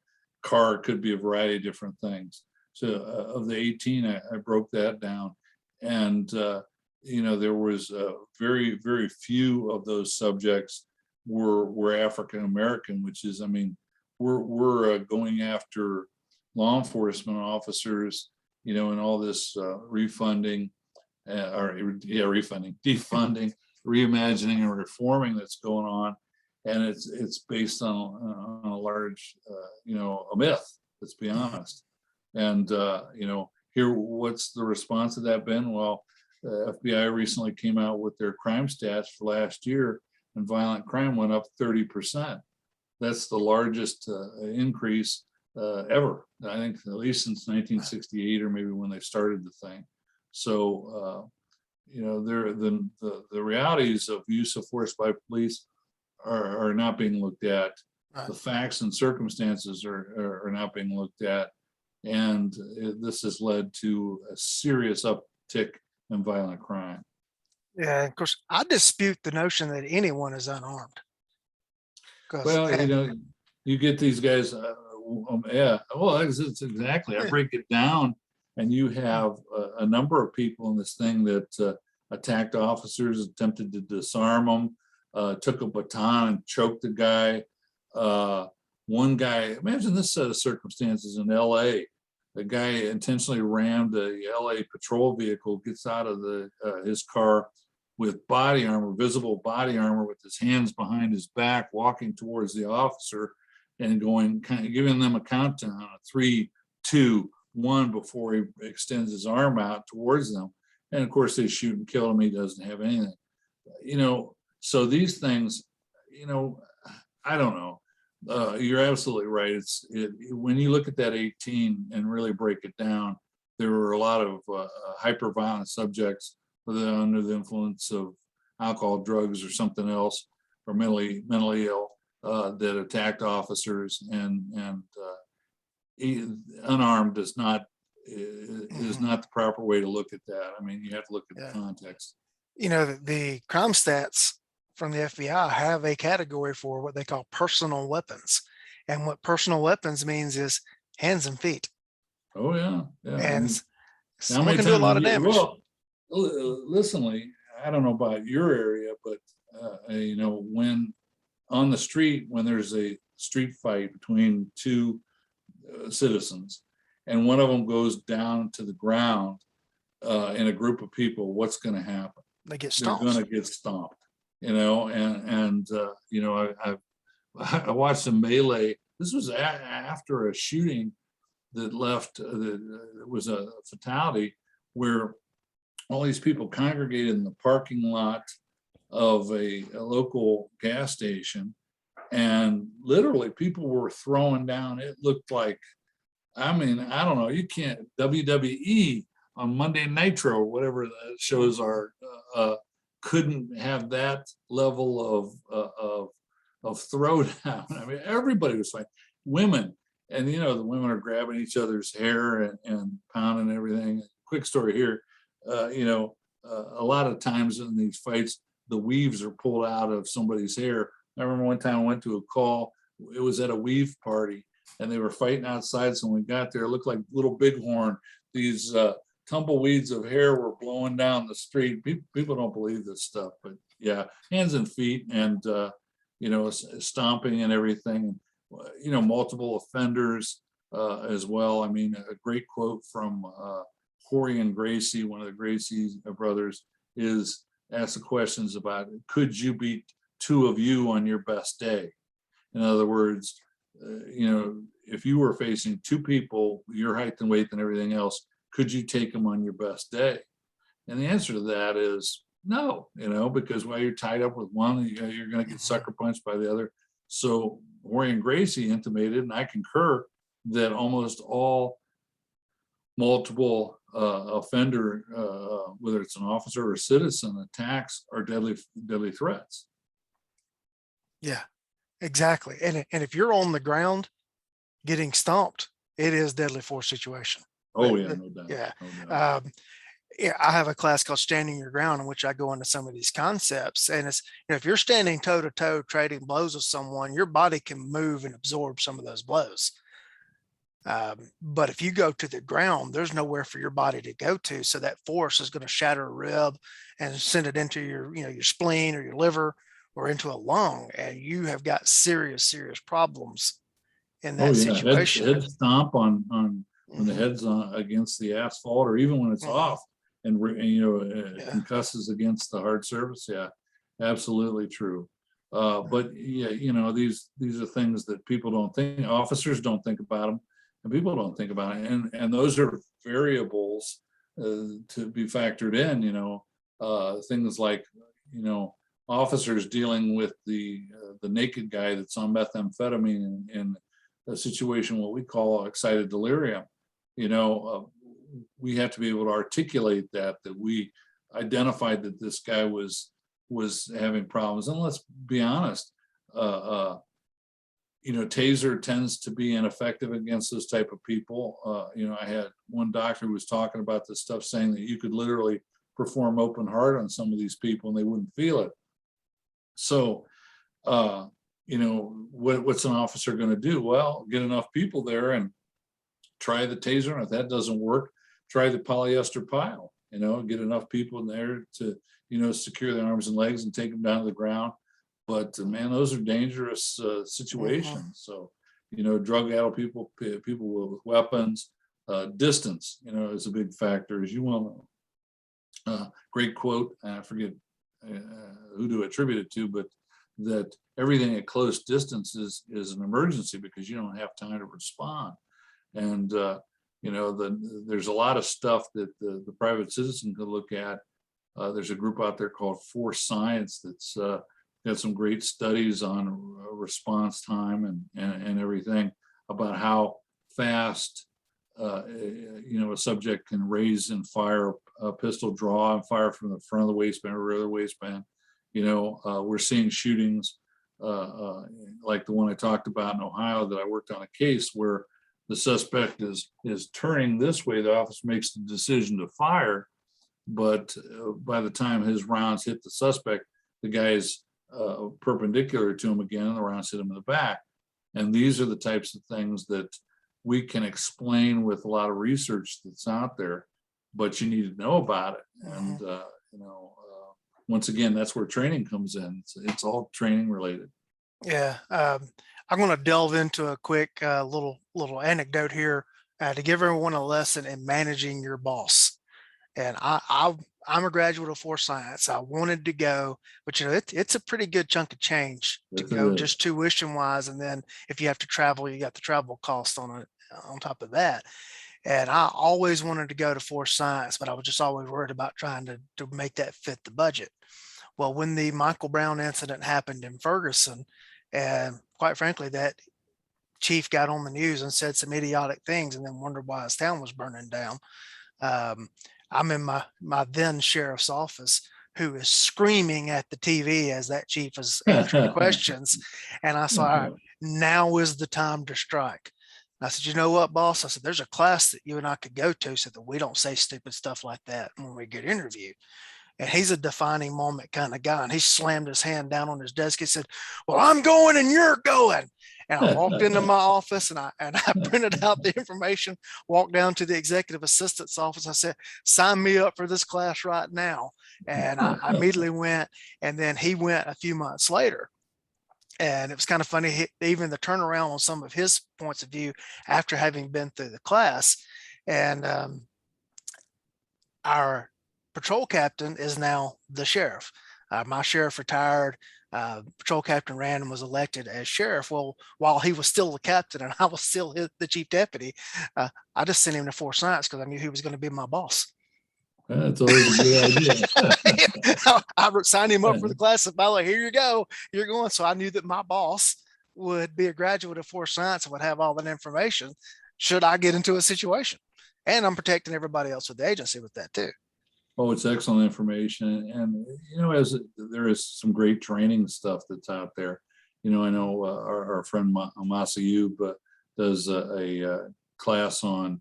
car, could be a variety of different things. So of the 18, I broke that down, and there was very, very few of those subjects were African American, which is, I mean, we're going after law enforcement officers, and all this refunding, defunding, reimagining, and reforming that's going on, and it's based on a large, a myth. Let's be honest. And here, what's the response to that been? Well, the FBI recently came out with their crime stats for last year, and violent crime went up 30%. That's the largest increase ever, I think, at least since 1968, or maybe when they started the thing. So, the realities of use of force by police are not being looked at. Right. The facts and circumstances are not being looked at. And this has led to a serious uptick in violent crime. Yeah, of course, I dispute the notion that anyone is unarmed. Well, you get these guys, yeah, well, it's exactly, I break it down, and you have a number of people in this thing that attacked officers, attempted to disarm them, took a baton and choked the guy. One guy, imagine this set of circumstances in LA. The guy intentionally rammed a LA patrol vehicle, gets out of his car with body armor, visible body armor, with his hands behind his back, walking towards the officer and giving them a countdown, a 3, 2, 1, before he extends his arm out towards them. And of course, they shoot and kill him. He doesn't have anything. So these things, I don't know. You're absolutely right. When you look at that 18 and really break it down, there were a lot of hyper-violent subjects, whether under the influence of alcohol, drugs, or something else, or mentally ill, that attacked officers, and unarmed is not the proper way to look at that. I mean, you have to look at the context. The crime stats from the FBI have a category for what they call personal weapons. And what personal weapons means is hands and feet. Oh, yeah. Yeah. And how many someone can do a times lot of damage. Well, listen, Lee, I don't know about your area, but, when on the street, when there's a street fight between two citizens, and one of them goes down to the ground, in a group of people, what's going to happen? They get They're going stomped. to get stomped, I watched a melee. This was after a shooting that left, it was a fatality where all these people congregated in the parking lot of a local gas station, and literally people were throwing down. It looked like, I mean, I don't know, you can't, WWE on Monday Nitro, whatever the shows are, couldn't have that level of throwdown. I mean, everybody was fighting. Women, and the women are grabbing each other's hair and pounding everything. Quick story here, a lot of times in these fights, the weaves are pulled out of somebody's hair. I remember one time I went to a call. It was at a weave party, and they were fighting outside. So when we got there, it looked like little bighorn. These tumbleweeds of hair were blowing down the street. People don't believe this stuff, but yeah, hands and feet, and stomping and everything. Multiple offenders as well. I mean, a great quote from Horry and Gracie, one of the Gracie brothers, is ask the questions about, could you beat two of you on your best day? In other words, if you were facing two people, your height and weight and everything else, could you take them on your best day? And the answer to that is no, because while you're tied up with one, you're going to get sucker punched by the other. So Horry and Gracie intimated, and I concur, that almost all multiple offender, whether it's an officer or a citizen, attacks are deadly threats. Yeah, exactly. And if you're on the ground getting stomped, it is deadly force situation. Oh yeah, no doubt. Yeah. No doubt. Yeah, I have a class called Standing Your Ground, in which I go into some of these concepts. And it's, if you're standing toe to toe trading blows with someone, your body can move and absorb some of those blows. But if you go to the ground, there's nowhere for your body to go to. So that force is going to shatter a rib and send it into your spleen or your liver or into a lung. And you have got serious problems in that situation. Head stomp on when the head's on against the asphalt, or even when it's off and concusses against the hard surface. Yeah, absolutely true. But yeah, these are things that people don't think, officers don't think about them, and people don't think about it. And those are variables to be factored in, things like, officers dealing with the naked guy that's on methamphetamine in a situation, what we call excited delirium. We have to be able to articulate that we identified that this guy was having problems. And let's be honest, taser tends to be ineffective against this type of people. I had one doctor who was talking about this stuff, saying that you could literally perform open heart on some of these people and they wouldn't feel it. So, what's an officer going to do? Well, get enough people there and try the taser. And if that doesn't work, try the polyester pile, get enough people in there to, secure their arms and legs and take them down to the ground. But man, those are dangerous situations. So, drug-addled people with weapons, distance, is a big factor, as you well know. Great quote, I forget who to attribute it to, but that everything at close distance is an emergency because you don't have time to respond. And there's a lot of stuff that the private citizen could look at. There's a group out there called Force Science that's got some great studies on response time and everything about how fast a subject can raise and fire a pistol, draw and fire from the front of the waistband or rear of the waistband. We're seeing shootings like the one I talked about in Ohio that I worked on a case where the suspect is turning this way. The officer makes the decision to fire, but by the time his rounds hit the suspect, the guy is perpendicular to him again, and the rounds hit him in the back. And these are the types of things that we can explain with a lot of research that's out there, but you need to know about it. And once again, that's where training comes in. It's all training related. Yeah. I'm going to delve into a quick little anecdote here to give everyone a lesson in managing your boss. And I'm a graduate of force science. I wanted to go, but it's a pretty good chunk of change to Yes, it go is. just tuition wise, and then if you have to travel, you got the travel cost on it on top of that. And I always wanted to go to force science, but I was just always worried about trying to make that fit the budget. Well, when the Michael Brown incident happened in Ferguson, and quite frankly, that chief got on the news and said some idiotic things and then wondered why his town was burning down. Um, I'm in my then sheriff's office, who is screaming at the TV as that chief is answering questions. And I saw, now is the time to strike. I said, you know what, boss? I said, there's a class that you and I could go to so that we don't say stupid stuff like that when we get interviewed. And he's a defining moment kind of guy. And he slammed his hand down on his desk. He said, well, I'm going and you're going. And I walked into my office and I printed out the information, walked down to the executive assistant's office. I said, sign me up for this class right now. And I immediately went. And then he went a few months later. And it was kind of funny, even the turnaround on some of his points of view after having been through the class. And our patrol captain is now the sheriff. My sheriff retired. Patrol Captain Random was elected as sheriff. Well, while he was still the captain and I was still the chief deputy, I just sent him to force science because I knew he was going to be my boss. That's always a good idea. I signed him up for the class. And by the way, here you go, you're going. So I knew that my boss would be a graduate of force science and would have all that information should I get into a situation. And I'm protecting everybody else with the agency with that too. Oh, it's excellent information. And, as there is some great training stuff that's out there. I know our friend Masayub does a class on,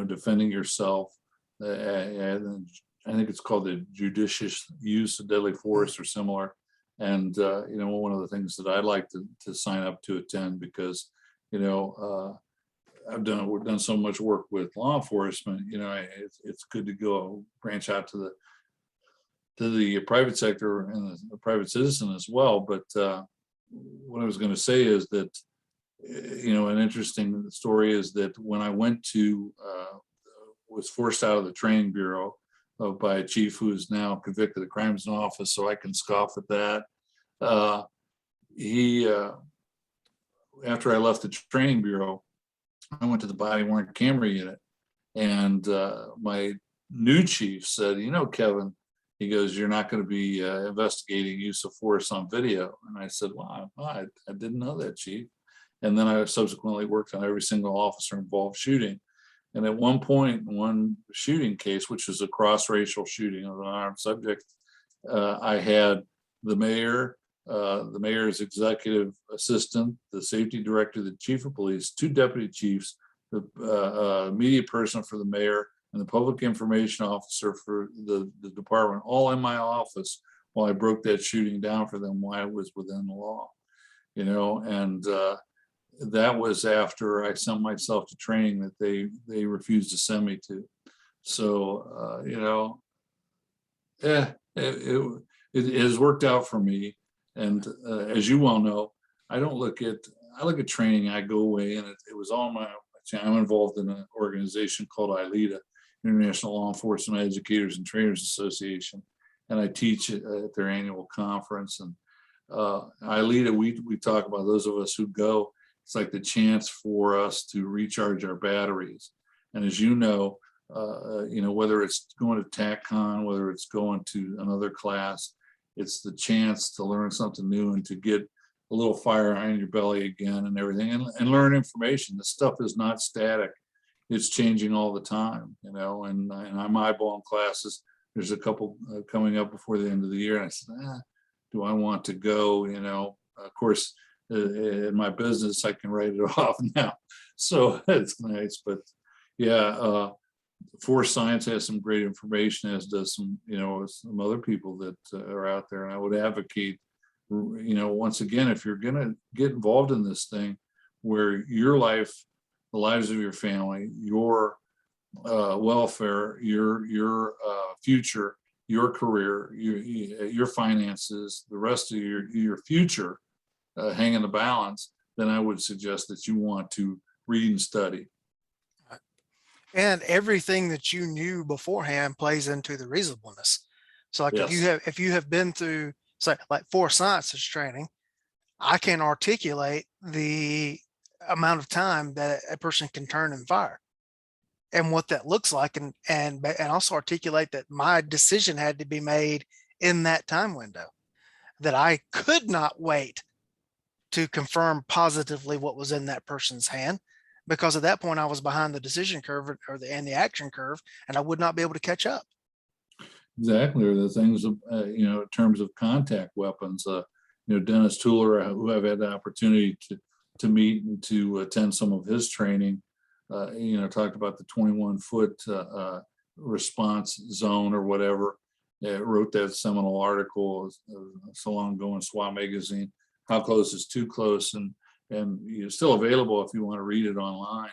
defending yourself. And I think it's called the judicious use of deadly force or similar. And, one of the things that I'd like to sign up to attend because, we've done so much work with law enforcement. It's good to go branch out to the private sector and the private citizen as well. But what I was going to say is that, an interesting story is that when I was forced out of the training bureau by a chief who is now convicted of crimes in office, so I can scoff at that. After I left the training bureau, I went to the body worn camera unit, and my new chief said, Kevin, he goes, you're not going to be investigating use of force on video. And I said, well, I didn't know that, chief. And then I subsequently worked on every single officer involved shooting. And at one point, one shooting case, which was a cross-racial shooting of an unarmed subject, I had the mayor's executive assistant, the safety director, the chief of police, two deputy chiefs, the media person for the mayor, and the public information officer for the department, all in my office while I broke that shooting down for them while it was within the law. And that was after I sent myself to training that they refused to send me to. So, it has worked out for me. And as you well know, I look at training. I go away, and it was all I'm involved in an organization called ILEADA, International Law Enforcement Educators and Trainers Association, and I teach at their annual conference. And ILEADA, we talk about those of us who go. It's like the chance for us to recharge our batteries. And as you know, whether it's going to TACCON, whether it's going to another class, it's the chance to learn something new and to get a little fire in your belly again and everything, and learn information. This stuff is not static. It's changing all the time, and I'm eyeballing classes. There's a couple coming up before the end of the year. And I said, do I want to go? Of course, in my business, I can write it off now. So it's nice, but yeah, Force Science has some great information, as does some other people that are out there. And I would advocate, once again, if you're going to get involved in this thing, where your life, the lives of your family, your welfare, your future, your career, your finances, the rest of your future hang in the balance, then I would suggest that you want to read and study. And everything that you knew beforehand plays into the reasonableness. So like Yes, if you have been through, say, like force sciences training, I can articulate the amount of time that a person can turn and fire and what that looks like, and also articulate that my decision had to be made in that time window, that I could not wait to confirm positively what was in that person's hand, because at that point I was behind the decision curve, and the action curve, and I would not be able to catch up. exactly. Or the things, in terms of contact weapons, Dennis Tuller, who I've had the opportunity to meet and to attend some of his training, talked about the 21-foot response zone or whatever. Wrote that seminal article so long ago in SWAT magazine. How close is too close, and it's still available if you want to read it online.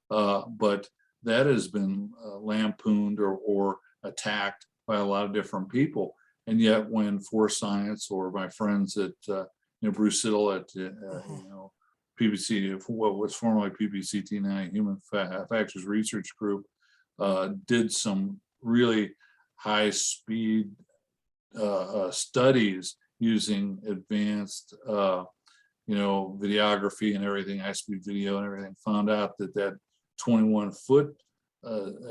But that has been lampooned or attacked by a lot of different people. And yet, when Force Science or my friends at Bruce Siddle at PBC, what was formerly PBCT, now Human Factors Research Group, did some really high speed studies using advanced videography and everything, high speed video and everything, found out that 21-foot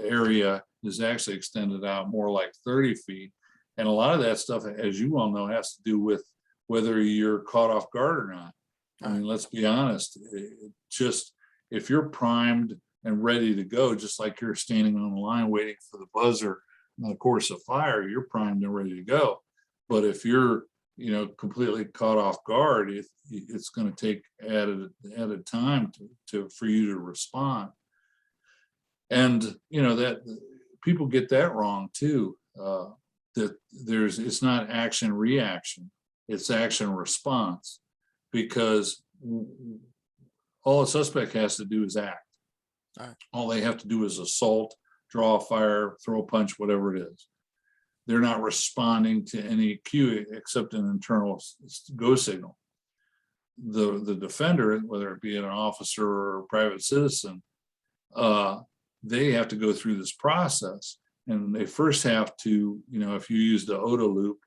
area is actually extended out more like 30 feet. And a lot of that stuff, as you well know, has to do with whether you're caught off guard or not. I mean, let's be honest, just if you're primed and ready to go, just like you're standing on the line waiting for the buzzer in the course of fire, you're primed and ready to go. But if you're completely caught off guard, it's going to take added time for you to respond. And that people get that wrong too. That it's not action reaction, it's action response, because all a suspect has to do is act. All they have to do is assault, draw a fire, throw a punch, whatever it is. They're not responding to any cue except an internal go signal. The defender, whether it be an officer or a private citizen, they have to go through this process. And they first have to, if you use the ODA loop,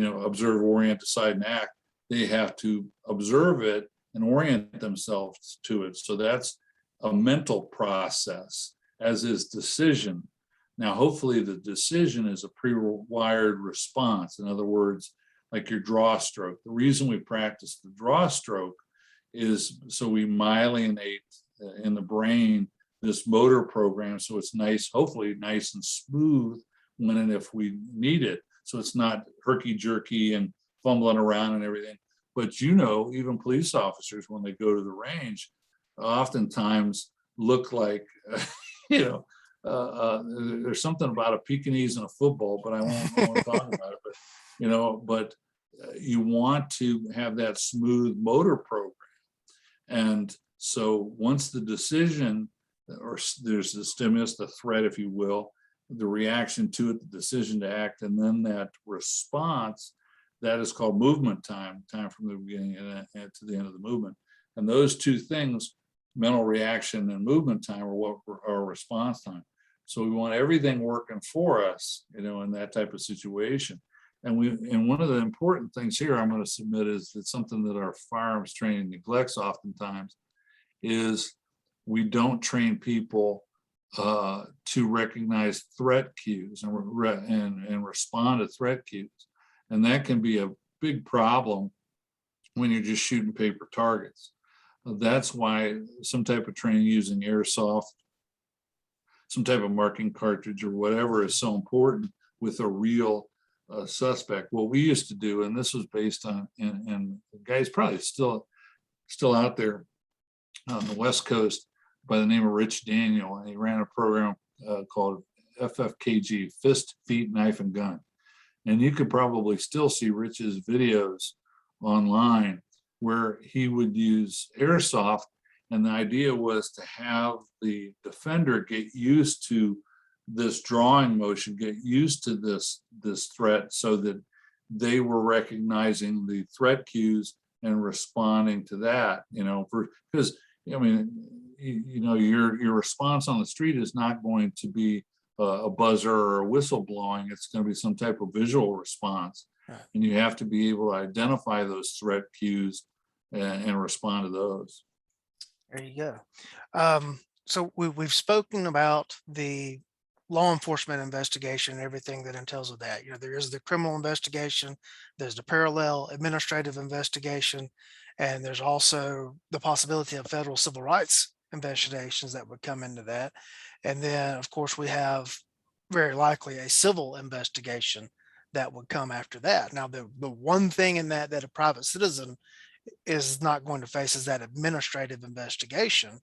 observe, orient, decide, and act, they have to observe it and orient themselves to it. So that's a mental process, as is decision. Now, hopefully the decision is a pre-wired response. In other words, like your draw stroke. The reason we practice the draw stroke is so we myelinate in the brain this motor program, so it's nice, hopefully nice and smooth when and if we need it. So it's not herky-jerky and fumbling around and everything. But even police officers, when they go to the range, oftentimes look like, there's something about a Pekingese and a football, but I won't talk about it. But you want to have that smooth motor program. And so once the decision, or there's the stimulus, the threat, if you will, the reaction to it, the decision to act, and then that response, that is called movement time from the beginning and to the end of the movement. And those two things, mental reaction and movement time, are what our response time. So we want everything working for us, in that type of situation. And one of the important things here I'm going to submit is that something that our firearms training neglects oftentimes is we don't train people to recognize threat cues and respond to threat cues. And that can be a big problem when you're just shooting paper targets. That's why some type of training using airsoft, some type of marking cartridge or whatever is so important with a real suspect. What we used to do, and this was based on, and the guy's probably still out there on the West Coast by the name of Rich Daniel, and he ran a program called FFKG, Fist, Feet, Knife, and Gun. And you could probably still see Rich's videos online where he would use airsoft. And the idea was to have the defender get used to this drawing motion, get used to this threat, so that they were recognizing the threat cues and responding to that, because your response on the street is not going to be a buzzer or a whistle blowing. It's going to be some type of visual response, Right. and you have to be able to identify those threat cues and respond to those. There you go. So we've spoken about the law enforcement investigation and everything that entails with that. There is the criminal investigation, there's the parallel administrative investigation, and there's also the possibility of federal civil rights investigations that would come into that. And then, of course, we have very likely a civil investigation that would come after that. Now, the one thing in that a private citizen is not going to face is that administrative investigation,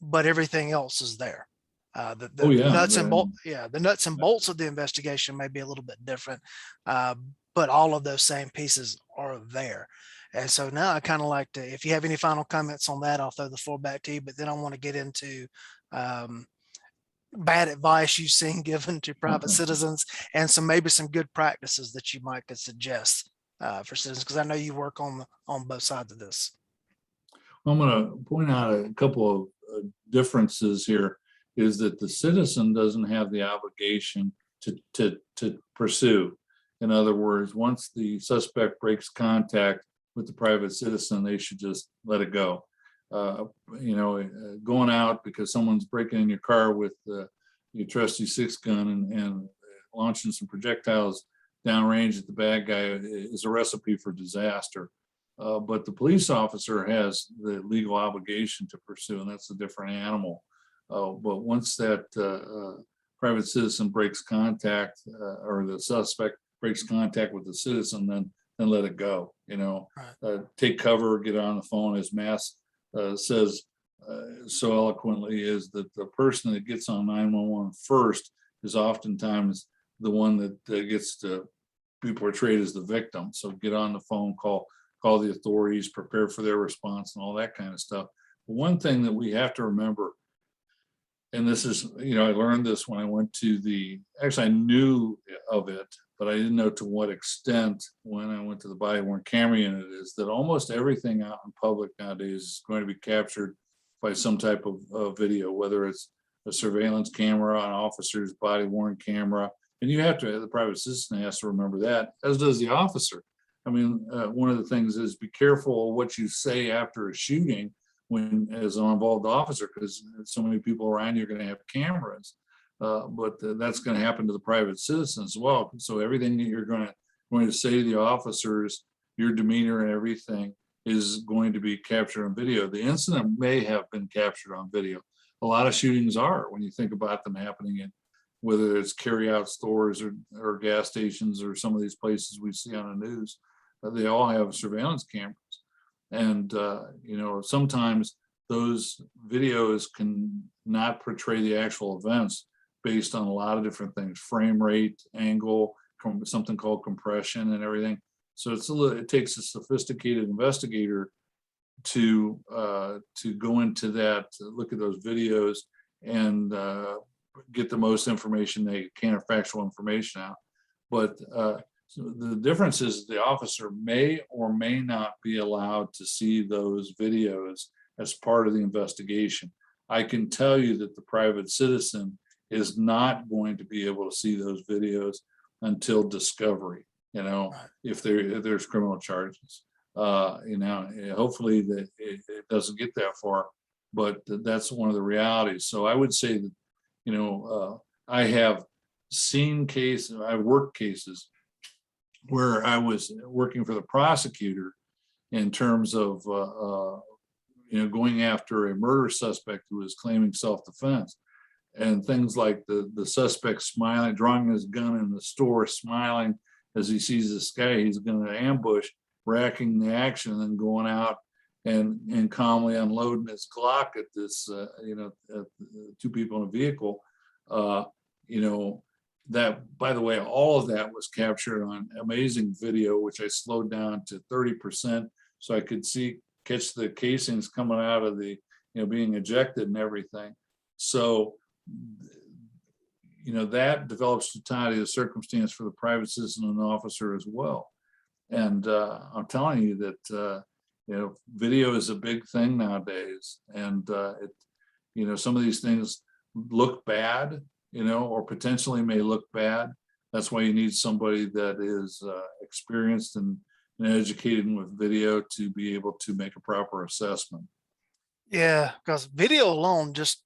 but everything else is there. Oh The yeah, nuts and bolts, yeah, the nuts and bolts of the investigation may be a little bit different, but all of those same pieces are there. And so now I kind of like to, if you have any final comments on that, I'll throw the floor back to you. But then I want to get into bad advice you've seen given to private citizens, and maybe some good practices that you might could suggest for citizens, because I know you work on both sides of this. I'm going to point out a couple of differences here. Is that the citizen doesn't have the obligation to pursue. In other words, once the suspect breaks contact with the private citizen, they should just let it go. Going out because someone's breaking in your car with your trusty 6-gun and launching some projectiles downrange at the bad guy is a recipe for disaster. But the police officer has the legal obligation to pursue, and that's a different animal. But once that private citizen breaks contact, or the suspect breaks contact with the citizen, then let it go. Right. Take cover, get on the phone. As Mass says so eloquently, is that the person that gets on 911 first is oftentimes the one that gets to be portrayed as the victim. So get on the phone, call the authorities, prepare for their response, and all that kind of stuff. But one thing that we have to remember, and this is, I learned this when I went to actually I knew of it, but I didn't know to what extent when I went to the body-worn camera unit, is that almost everything out in public nowadays is going to be captured by some type of video, whether it's a surveillance camera, an officer's body-worn camera. And the private citizen has to remember that, as does the officer. I mean, one of the things is be careful of what you say after a shooting when, as an involved officer, because so many people around you are going to have cameras. But that's going to happen to the private citizen as well. So everything that you're going to say to the officers, your demeanor and everything, is going to be captured on video. The incident may have been captured on video. A lot of shootings are, when you think about them happening in, whether it's carry-out stores or gas stations or some of these places we see on the news, they all have surveillance cameras. And, sometimes those videos can not portray the actual events based on a lot of different things: frame rate, angle, something called compression, and everything. So it takes a sophisticated investigator to go into that, to look at those videos and get the most information they can, or factual information out. But so the difference is the officer may or may not be allowed to see those videos as part of the investigation. I can tell you that the private citizen is not going to be able to see those videos until discovery, if there's criminal charges. Hopefully that it doesn't get that far, but that's one of the realities. So I would say that, I have seen cases, I worked cases where I was working for the prosecutor in terms of, going after a murder suspect who was claiming self-defense, and things like the suspect smiling, drawing his gun in the store, smiling as he sees this guy he's going to ambush, racking the action, and then going out and calmly unloading his Glock at this, at two people in a vehicle. That, by the way, all of that was captured on amazing video, which I slowed down to 30% so I could catch the casings coming out of the, being ejected and everything. So, that develops totality of circumstance for the private citizen and officer as well. And I'm telling you that, video is a big thing nowadays, and Some of these things look bad, or potentially may look bad. That's why you need somebody that is experienced and educated with video to be able to make a proper assessment. Yeah, because video alone just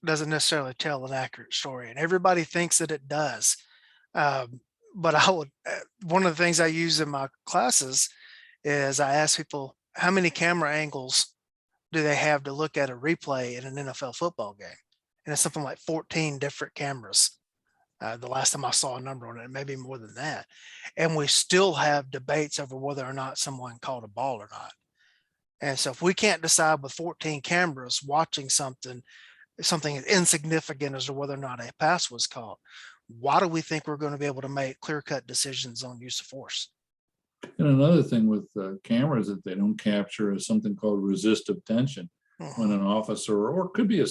doesn't necessarily tell an accurate story, and everybody thinks that it does. Um, but I would, one of the things I use in my classes is I ask people how many camera angles do they have to look at a replay in an NFL football game, and it's something like 14 different cameras. The last time I saw a number on it, maybe more than that, and we still have debates over whether or not someone caught a ball or not. And so if we can't decide with 14 cameras watching something as insignificant as to whether or not a pass was caught, why do we think we're going to be able to make clear-cut decisions on use of force? And another thing with cameras that they don't capture is something called resistive tension. When an officer or could be a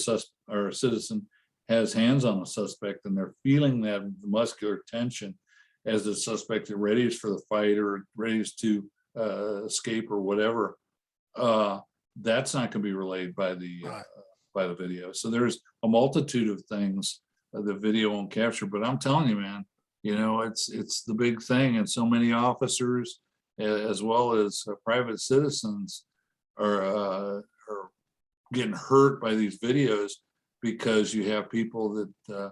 or a citizen has hands on a suspect and they're feeling that muscular tension as the suspect is ready for the fight or ready to escape or whatever, that's not going to be relayed by the video. So there's a multitude of things the video won't capture. But I'm telling you, man, it's the big thing, and so many officers as well as private citizens are getting hurt by these videos because you have people that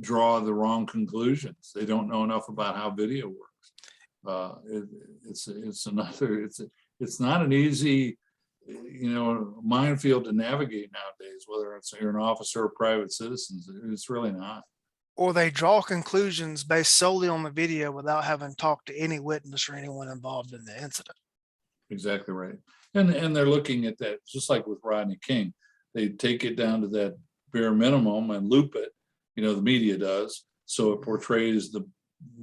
draw the wrong conclusions. They don't know enough about how video works. It's not an easy minefield to navigate nowadays, whether you're an officer or private citizens. It's really not. Or they draw conclusions based solely on the video without having talked to any witness or anyone involved in the incident. Exactly right. And they're looking at that just like with Rodney King. They take it down to that bare minimum and loop it, the media does, so it portrays the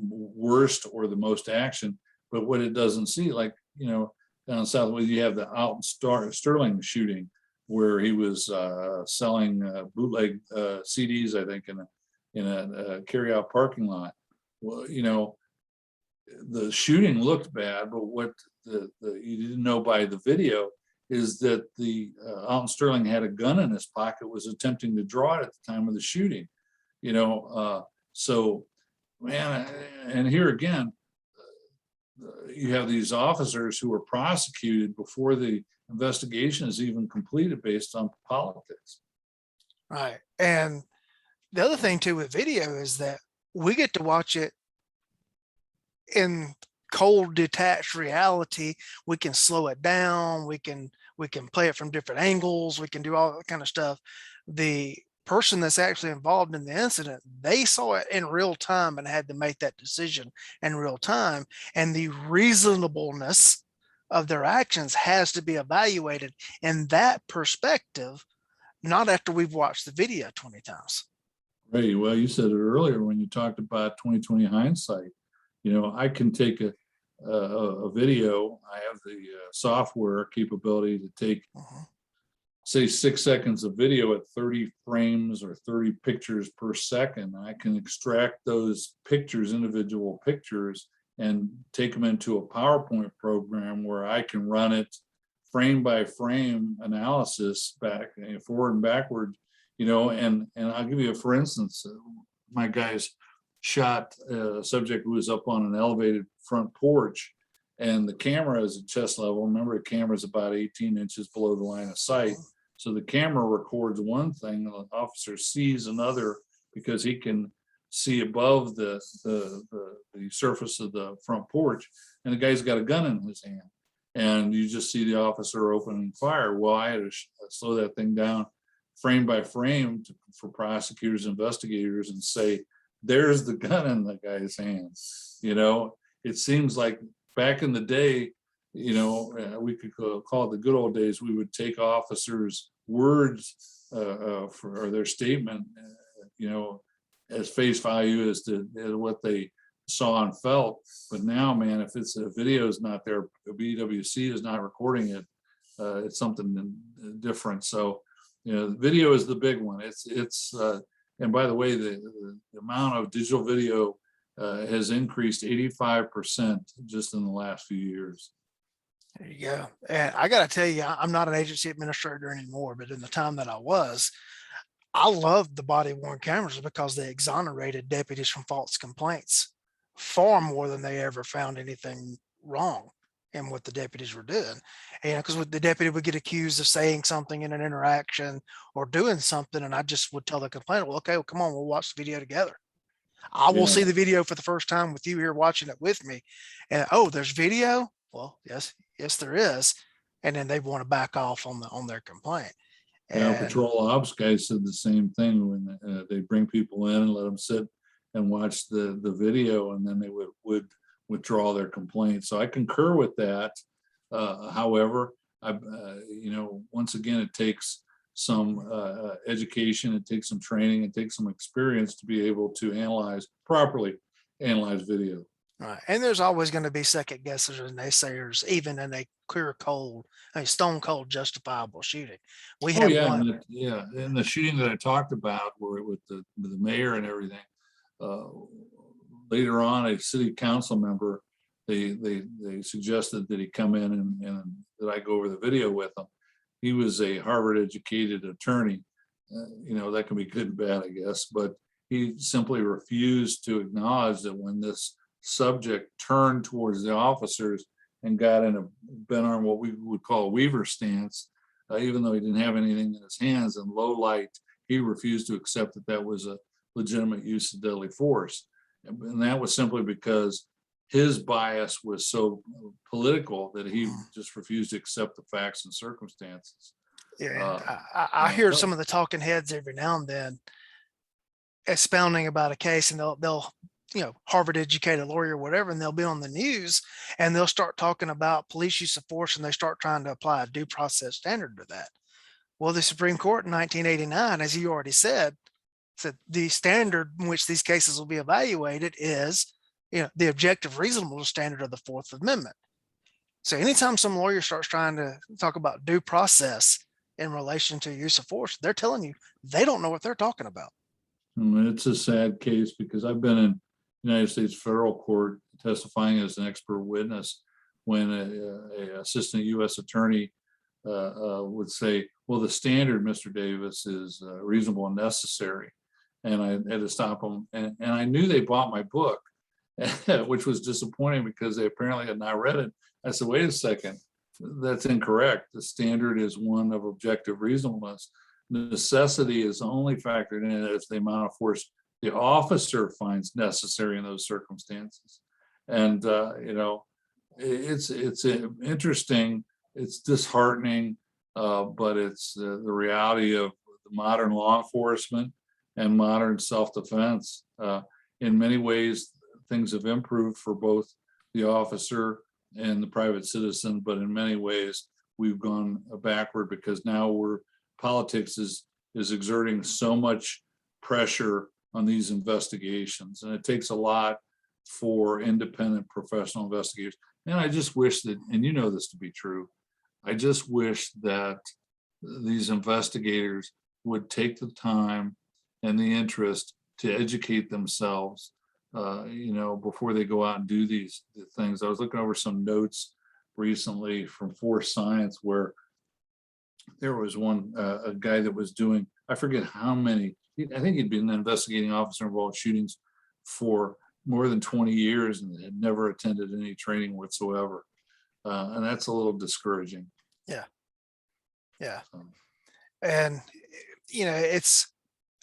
worst or the most action. But what it doesn't see, like down south, where you have the Alton Sterling shooting, where he was selling bootleg CDs, I think, in a carryout parking lot. Well, the shooting looked bad, but what you didn't know by the video is that the Alton Sterling had a gun in his pocket, was attempting to draw it at the time of the shooting. So, man, and here again, you have these officers who are prosecuted before the investigation is even completed based on politics. Right. And the other thing too with video is that we get to watch it in cold, detached reality. We can slow it down. We can play it from different angles. We can do all that kind of stuff. The person that's actually involved in the incident, they saw it in real time and had to make that decision in real time. And the reasonableness of their actions has to be evaluated in that perspective, not after we've watched the video 20 times. Right. Well, you said it earlier when you talked about 20/20 hindsight. I can take a video. I have the software capability to take, say, 6 seconds of video at 30 frames or 30 pictures per second. I can extract those pictures, individual pictures, and take them into a PowerPoint program where I can run it frame by frame analysis back, forward and backward, and I'll give you for instance, my guys shot a subject who was up on an elevated front porch, and the camera is at chest level. Remember, the camera is about 18 inches below the line of sight. So the camera records one thing, and the officer sees another because he can see above the surface of the front porch, and the guy's got a gun in his hand. And you just see the officer opening fire. Well, I had to slow that thing down frame by frame for prosecutors, investigators, and say, there's the gun in the guy's hands. It seems like back in the day, we could call it the good old days. We would take officers' words for their statement, as face value as to what they saw and felt. But now, man, if it's a video is not there, BWC is not recording it, it's something different. So, the video is the big one. It's and by the way, the amount of digital video has increased 85% just in the last few years. There you go. And I got to tell you, I'm not an agency administrator anymore, but in the time that I was, I love the body worn cameras because they exonerated deputies from false complaints far more than they ever found anything wrong in what the deputies were doing. And because the deputy would get accused of saying something in an interaction or doing something, and I just would tell the complainant, well, okay, well, come on, we'll watch the video together. I will see Yeah. the video for the first time with you here watching it with me. And oh, there's video. Well, yes, yes, there is. And then they want to back off on their complaint. Yeah, And patrol ops guys said the same thing when they bring people in and let them sit and watch the video, and then they would withdraw their complaint. So I concur with that. However, once again, it takes some education, it takes some training, it takes some experience to be able to properly analyze video. right. And there's always going to be second guessers and naysayers, even in a stone cold justifiable shooting. We Oh had yeah, one. yeah, and the shooting that I talked about, where with the mayor and everything. Uh, Later on, a city council member, they suggested that he come in and that I go over the video with him. He was a Harvard educated attorney. That can be good and bad, I guess, but he simply refused to acknowledge that when this subject turned towards the officers and got in a bent arm, what we would call a weaver stance, even though he didn't have anything in his hands in low light, he refused to accept that that was a legitimate use of deadly force. And that was simply because his bias was so political that he just refused to accept the facts and circumstances. Yeah, Uh, I yeah, hear some of the talking heads every now and then expounding about a case, and they'll Harvard educated lawyer, whatever, and they'll be on the news and they'll start talking about police use of force, and they start trying to apply a due process standard to that. Well, the Supreme Court in 1989, as you already said the standard in which these cases will be evaluated is, the objective reasonableness standard of the Fourth Amendment. So anytime some lawyer starts trying to talk about due process in relation to use of force, they're telling you they don't know what they're talking about. it's a sad case because I've been in United States federal court testifying as an expert witness when a assistant U.S. attorney would say, well, the standard, Mr. Davis, is reasonable and necessary. And I had to stop them. And I knew they bought my book, which was disappointing because they apparently had not read it. I said, wait a second, that's incorrect. The standard is one of objective reasonableness. Necessity is only factored in as the amount of force the officer finds necessary in those circumstances. And, it's interesting, it's disheartening, but it's the reality of the modern law enforcement and modern self-defense. In many ways, things have improved for both the officer and the private citizen, but in many ways, we've gone backward because now politics is exerting so much pressure on these investigations, and it takes a lot for independent professional investigators. And I just wish that, and you know this to be true, I just wish that these investigators would take the time and the interest to educate themselves, before they go out and do these things. I was looking over some notes recently from Force Science where there was a guy that was doing, I forget how many, I think he'd been an investigating officer involved shootings for more than 20 years and had never attended any training whatsoever. And that's a little discouraging. Yeah. Yeah. Um, And, it's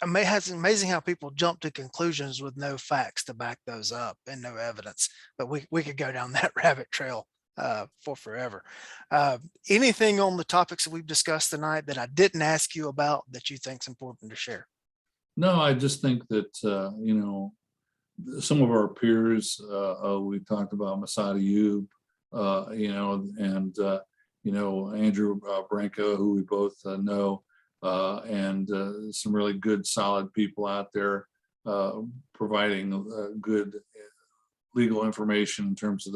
amazing how people jump to conclusions with no facts to back those up and no evidence. But we could go down that rabbit trail for forever. Anything on the topics that we've discussed tonight that I didn't ask you about that you think is important to share? No, I just think that, some of our peers, we talked about Masada Ayub, and, Andrew Branco, who we both know, and some really good, solid people out there providing good legal information in terms of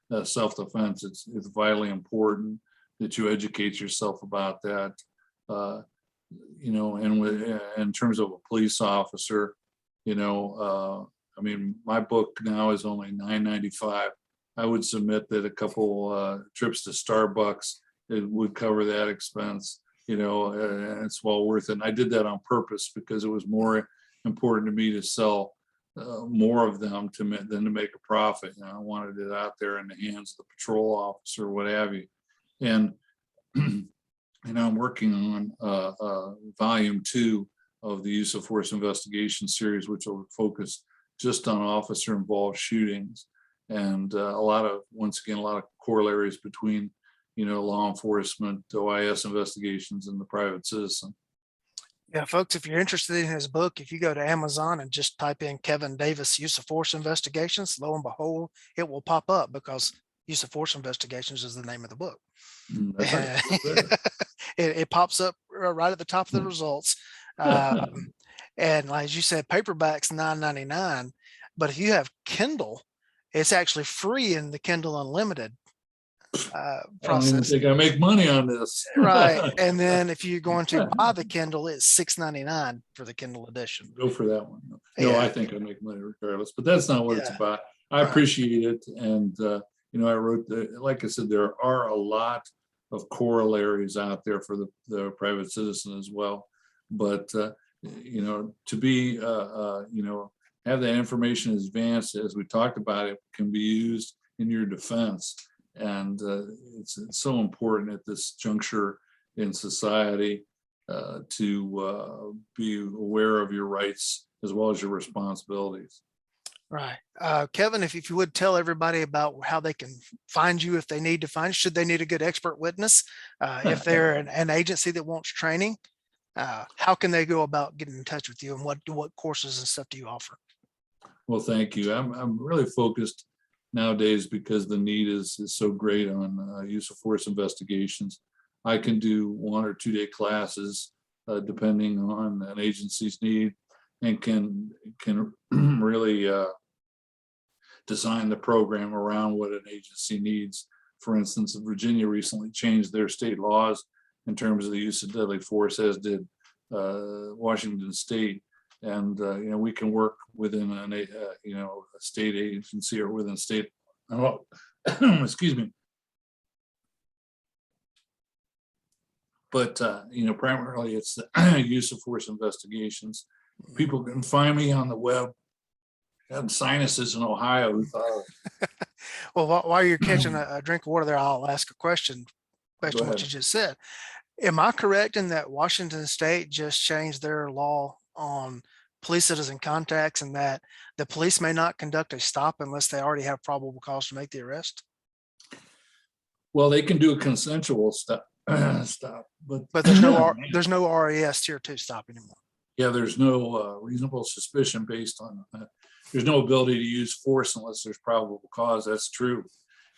the self-defense. It's vitally important that you educate yourself about that. And in terms of a police officer, my book now is only $9.95. I would submit that a couple trips to Starbucks, it would cover that expense. and it's well worth it. And I did that on purpose because it was more important to me to sell more of them than to make a profit. I wanted it out there in the hands of the patrol officer, what have you. And I'm working on volume 2 of the use of force investigation series, which will focus just on officer involved shootings, and once again, a lot of corollaries between law enforcement, OIS investigations, and the private citizen. Yeah, folks, if you're interested in his book, if you go to Amazon and just type in Kevin Davis use of force investigations, lo and behold, it will pop up, because use of force investigations is the name of the book. That's right. It pops up right at the top of the results. And as you said, paperback's $9.99, but if you have Kindle, it's actually free in the Kindle Unlimited I don't even process. think I make money on this. Right. And then if you're going to buy the Kindle, it's $6.99 for the Kindle edition. Go for that one. No, Yeah. I think I make money regardless, but that's not what it's Yeah. about. I appreciate it. And, I wrote, like I said, there are a lot of corollaries out there for the private citizen as well. But, to be, have that information advanced, as we talked about, it can be used in your defense. And it's so important at this juncture in society to be aware of your rights as well as your responsibilities. Right. Kevin, if you would tell everybody about how they can find you if they need to find, should they need a good expert witness, if they're an agency that wants training, how can they go about getting in touch with you, and what courses and stuff do you offer? Well, thank you. I'm really focused nowadays because the need is so great on use of force investigations. I can do 1 or 2 day classes depending on an agency's need, and can really design the program around what an agency needs. For instance, Virginia recently changed their state laws in terms of the use of deadly force, as did Washington State. And we can work within a state agency or within state. Excuse me. But primarily it's the use of force investigations. People can find me on the web. I have sinuses in Ohio. Well, while you're catching a drink of water there, I'll ask a question based on what you just said. Am I correct in that Washington State just changed their law on police citizen contacts, and that the police may not conduct a stop unless they already have probable cause to make the arrest? Well, they can do a consensual stop, But there's no RAS tier 2 stop anymore. Yeah, there's no reasonable suspicion based on that. There's no ability to use force unless there's probable cause. That's true.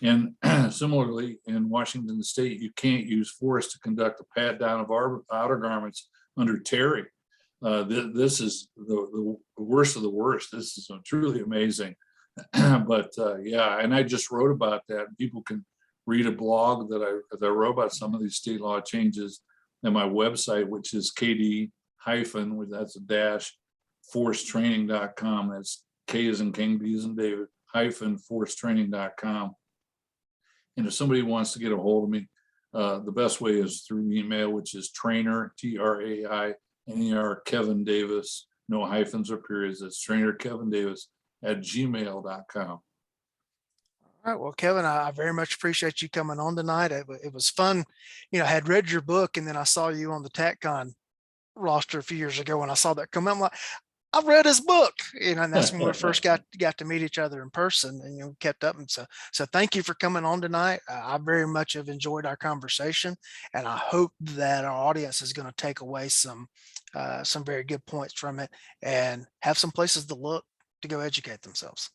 And similarly, in Washington State, you can't use force to conduct a pat down of outer garments under Terry. This is the worst of the worst. This is truly amazing. But yeah, and I just wrote about that. People can read a blog that I wrote about some of these state law changes at my website, which is KD- that's a dash forcetraining.com. That's K as in King, D as in David, -forcetraining.com. And if somebody wants to get a hold of me, the best way is through email, which is trainer, TRAINER, Kevin Davis, no hyphens or periods. That's trainer Kevin Davis @gmail.com. All right. Well, Kevin, I very much appreciate you coming on tonight. It was fun. I had read your book, and then I saw you on the TACCON roster a few years ago, and I saw that come out. I'm like, I've read his book, and that's when we first got to meet each other in person, and kept up. And so thank you for coming on tonight. I very much have enjoyed our conversation, and I hope that our audience is going to take away some very good points from it, and have some places to look to go educate themselves.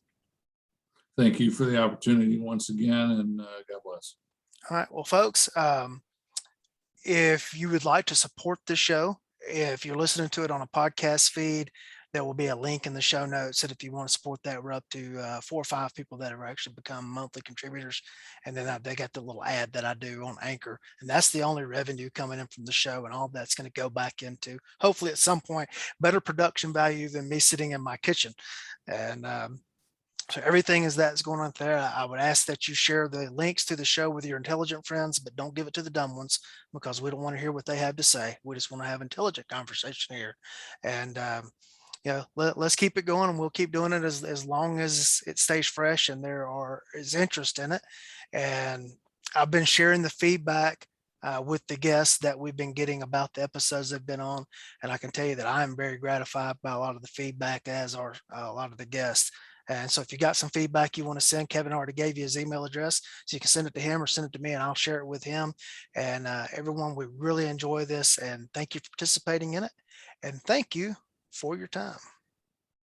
Thank you for the opportunity once again, and God bless. All right. Well, folks, if you would like to support this show, if you're listening to it on a podcast feed, there will be a link in the show notes that if you want to support that, we're up to 4 or 5 people that have actually become monthly contributors. And then they got the little ad that I do on Anchor. And that's the only revenue coming in from the show. And all that's going to go back into, hopefully at some point, better production value than me sitting in my kitchen. And So everything is that's going on there. I would ask that you share the links to the show with your intelligent friends, but don't give it to the dumb ones because we don't want to hear what they have to say. We just want to have intelligent conversation here. And let's keep it going, and we'll keep doing it as long as it stays fresh and is interest in it. And I've been sharing the feedback with the guests that we've been getting about the episodes they've been on, and I can tell you that I am very gratified by a lot of the feedback, as are a lot of the guests. And so if you got some feedback you want to send, Kevin already gave you his email address, so you can send it to him or send it to me, and I'll share it with him. And everyone, we really enjoy this, and thank you for participating in it. And thank you for your time.